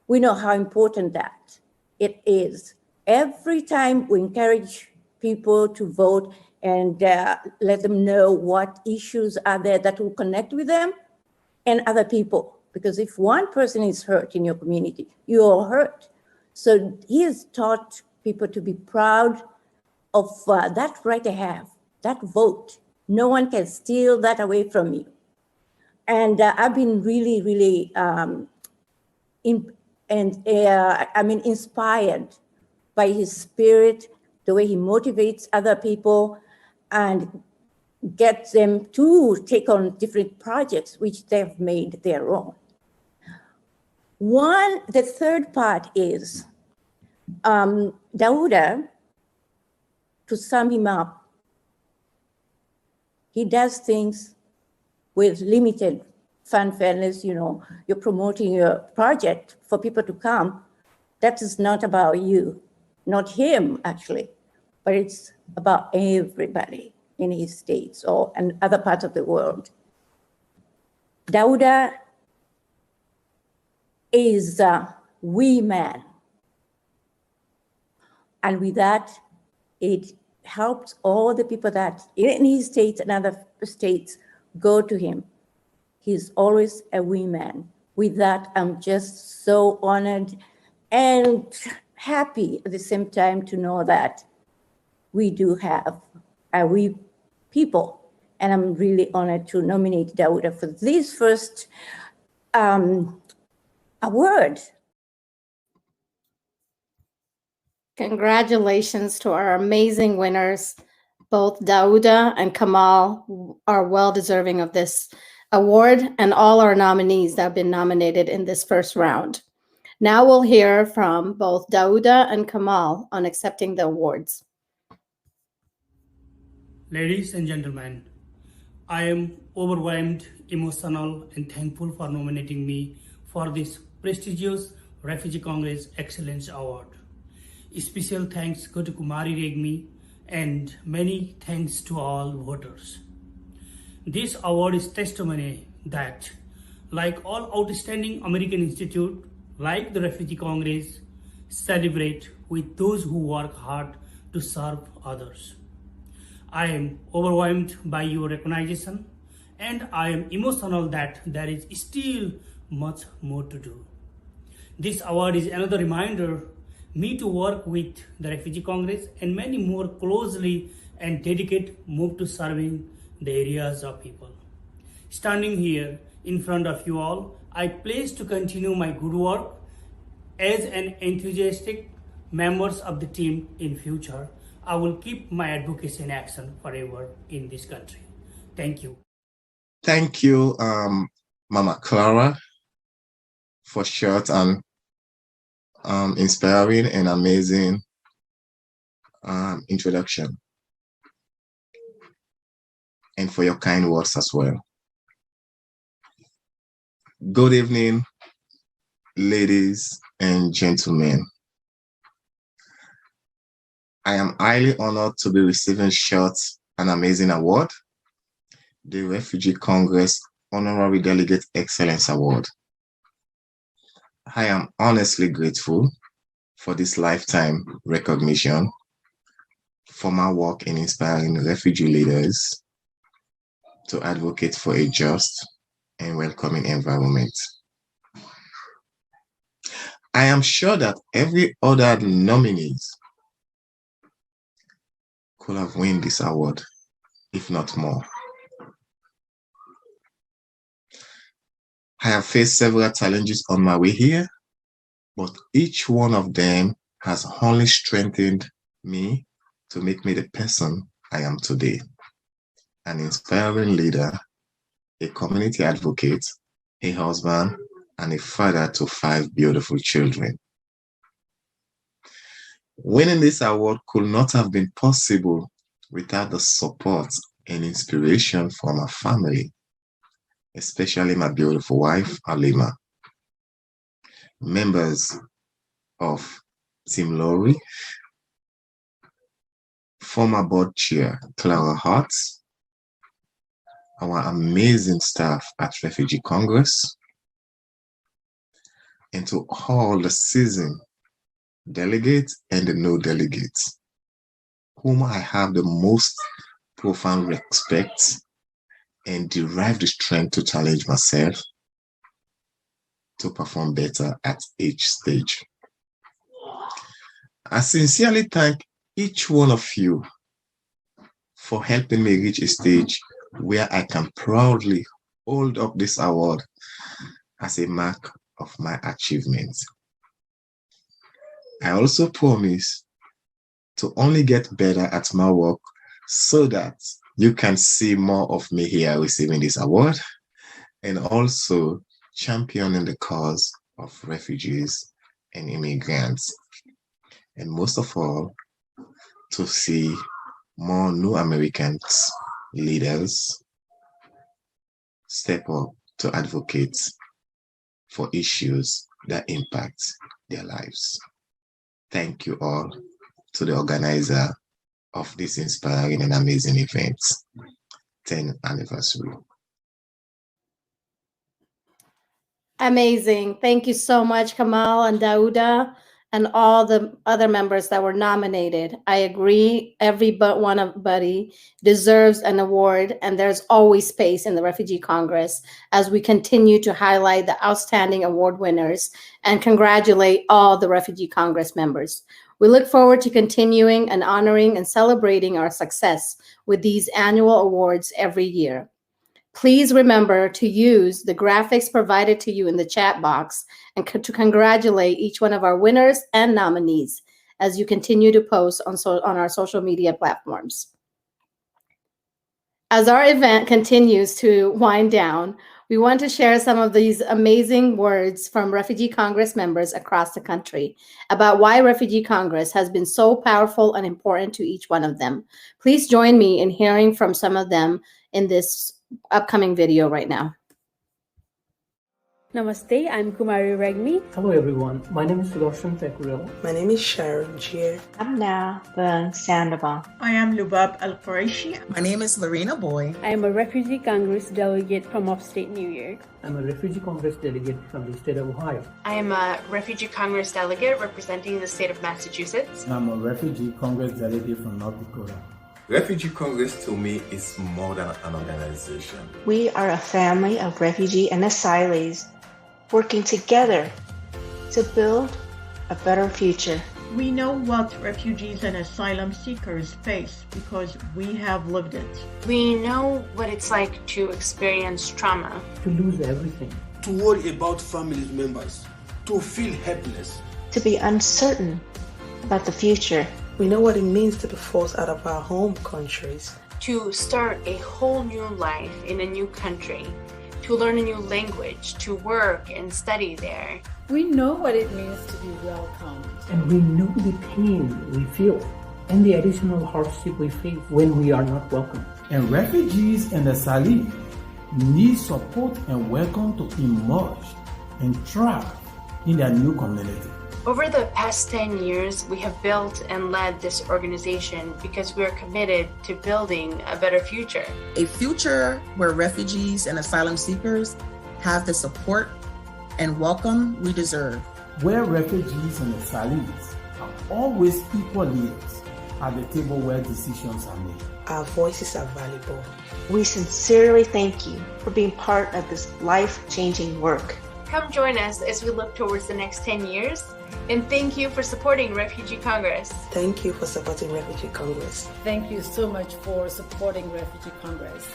we know how important that it is. Every time we encourage people to vote and let them know what issues are there that will connect with them and other people. Because if one person is hurt in your community, you're all hurt. So he has taught people to be proud of that right they have, that vote. No one can steal that away from you. And I've been really, really inspired by his spirit, the way he motivates other people and gets them to take on different projects which they've made their own. The third part is Dauda, to sum him up, he does things with limited fanfareness. You're promoting your project for people to come. That is not about you, not him actually, but it's about everybody in his states or in other parts of the world. Dauda is a we man. And with that, it helps all the people that in his states and other states go to him. He's always a we man. With that, I'm just so honored and happy at the same time to know that we do have a we people. And I'm really honored to nominate Dauda for this first award. Congratulations to our amazing winners. Both Dauda and Kamal are well deserving of this award, and all our nominees that have been nominated in this first round. Now we'll hear from both Dauda and Kamal on accepting the awards. Ladies and gentlemen, I am overwhelmed, emotional, and thankful for nominating me for this prestigious Refugee Congress Excellence Award. Special thanks go to Kumari Regmi and many thanks to all voters. This award is testimony that, like all outstanding American institutes, like the Refugee Congress, celebrate with those who work hard to serve others. I am overwhelmed by your recognition, and I am emotional that there is still much more to do. This award is another reminder me to work with the Refugee Congress and many more closely and dedicate move to serving the areas of people. Standing here in front of you all, I pledge to continue my good work as an enthusiastic members of the team in future. I will keep my advocacy in action forever in this country. Thank you. Thank you, Mama Clara, for short and inspiring and amazing introduction, and for your kind words as well. Good evening, ladies and gentlemen. I am highly honored to be receiving short and amazing award, the Refugee Congress Honorary Delegate Excellence Award. I am honestly grateful for this lifetime recognition for my work in inspiring refugee leaders to advocate for a just and welcoming environment. I am sure that every other nominees could have won this award, if not more. I have faced several challenges on my way here, but each one of them has only strengthened me to make me the person I am today. An inspiring leader, a community advocate, a husband, and a father to 5 beautiful children. Winning this award could not have been possible without the support and inspiration from my family, especially my beautiful wife, Alima. Members of Team Lori, former board chair, Clara Hart, our amazing staff at Refugee Congress, and to all the seasoned delegates and the no delegates, whom I have the most profound respect and derive the strength to challenge myself to perform better at each stage. I sincerely thank each one of you for helping me reach a stage where I can proudly hold up this award as a mark of my achievements. I also promise to only get better at my work so that you can see more of me here receiving this award and also championing the cause of refugees and immigrants. And most of all, to see more new Americans leaders step up to advocate for issues that impact their lives. Thank you all to the organizer of this inspiring and amazing event, 10th anniversary. Amazing. Thank you so much, Kamal and Dauda, and all the other members that were nominated. I agree, everybody deserves an award, and there's always space in the Refugee Congress as we continue to highlight the outstanding award winners and congratulate all the Refugee Congress members. We look forward to continuing and honoring and celebrating our success with these annual awards every year. Please remember to use the graphics provided to you in the chat box and to congratulate each one of our winners and nominees as you continue to post on our social media platforms. As our event continues to wind down, we want to share some of these amazing words from Refugee Congress members across the country about why Refugee Congress has been so powerful and important to each one of them. Please join me in hearing from some of them in this upcoming video right now. Namaste, I'm Kumari Regmi. Hello everyone, my name is Sudarshan Thakral. My name is Sharon Jir. I'm Na Bern Sandoval. I am Lubab Al Quraishi. My name is Lorena Boy. I am a Refugee Congress delegate from upstate New York. I'm a Refugee Congress delegate from the state of Ohio. I am a Refugee Congress delegate representing the state of Massachusetts. I'm a Refugee Congress delegate from North Dakota. Refugee Congress to me is more than an organization. We are a family of refugees and asylees working together to build a better future. We know what refugees and asylum seekers face because we have lived it. We know what it's like to experience trauma. To lose everything. To worry about family members. To feel helpless. To be uncertain about the future. We know what it means to be forced out of our home countries. To start a whole new life in a new country. To learn a new language, to work and study there. We know what it means to be welcomed. And we know the pain we feel and the additional hardship we face when we are not welcome. And refugees and asylees need support and welcome to emerge and thrive in their new community. Over the past 10 years, we have built and led this organization because we are committed to building a better future. A future where refugees and asylum seekers have the support and welcome we deserve. Where refugees and asylees are always equal leaders at the table where decisions are made. Our voices are valuable. We sincerely thank you for being part of this life-changing work. Come join us as we look towards the next 10 years. And thank you for supporting Refugee Congress. Thank you for supporting Refugee Congress. Thank you so much for supporting Refugee Congress.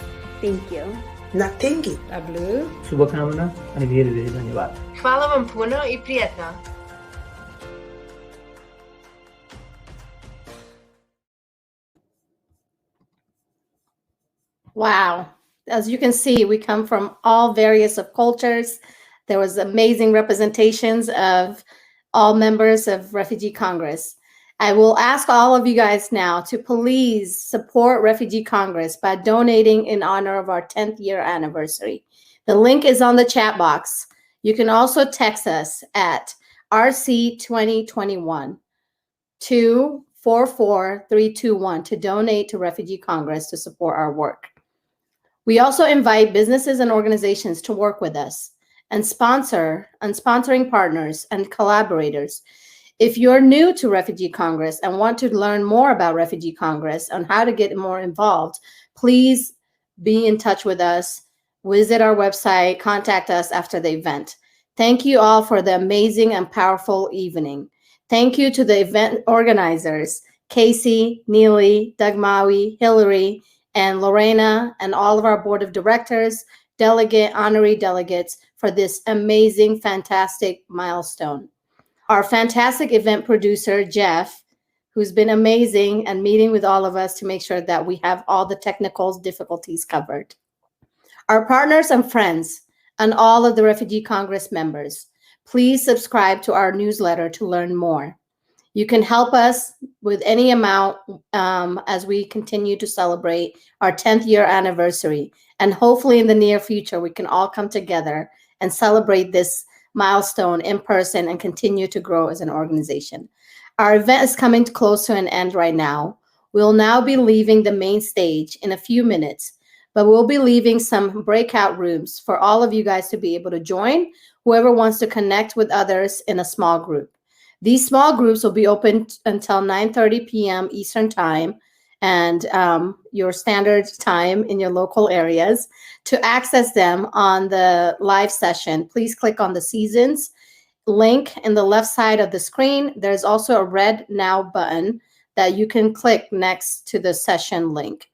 Thank you. Natengi. Ablu. Shubhakamna and very, very dhanyawad. Hvala vam puno I prijatno. Wow. As you can see, we come from all various of cultures. There was amazing representations of all members of Refugee Congress. I will ask all of you guys now to please support Refugee Congress by donating in honor of our 10th year anniversary. The link is on the chat box. You can also text us at RC2021 to 44321 to donate to Refugee Congress to support our work. We also invite businesses and organizations to work with us and sponsoring partners and collaborators. If you're new to Refugee Congress and want to learn more about Refugee Congress and how to get more involved, please be in touch with us, visit our website, contact us after the event. Thank you all for the amazing and powerful evening. Thank you to the event organizers, Casey, Neely, Doug Maui, Hillary, and Lorena, and all of our board of directors, delegate, honorary delegates for this amazing, fantastic milestone. Our fantastic event producer, Jeff, who's been amazing and meeting with all of us to make sure that we have all the technical difficulties covered. Our partners and friends, and all of the Refugee Congress members, please subscribe to our newsletter to learn more. You can help us with any amount as we continue to celebrate our 10th year anniversary. And hopefully in the near future, we can all come together and celebrate this milestone in person and continue to grow as an organization. Our event is coming close to an end right now. We'll now be leaving the main stage in a few minutes, but we'll be leaving some breakout rooms for all of you guys to be able to join, whoever wants to connect with others in a small group. These small groups will be open until 9:30 p.m. Eastern Time and your standard time in your local areas. To access them on the live session, please click on the seasons link in the left side of the screen. There's also a red Now button that you can click next to the session link.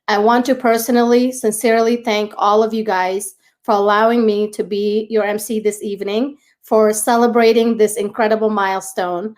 I want to personally, sincerely thank all of you guys for allowing me to be your MC this evening, for celebrating this incredible milestone.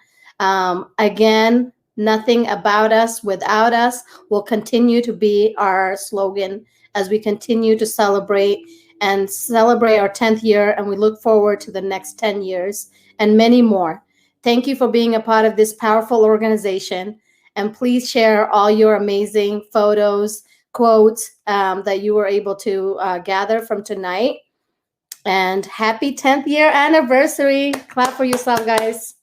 Again, nothing about us without us will continue to be our slogan as we continue to celebrate our 10th year, and we look forward to the next 10 years and many more. Thank you for being a part of this powerful organization, and please share all your amazing photos, quotes that you were able to gather from tonight. And happy 10th year anniversary. Clap for yourself, guys.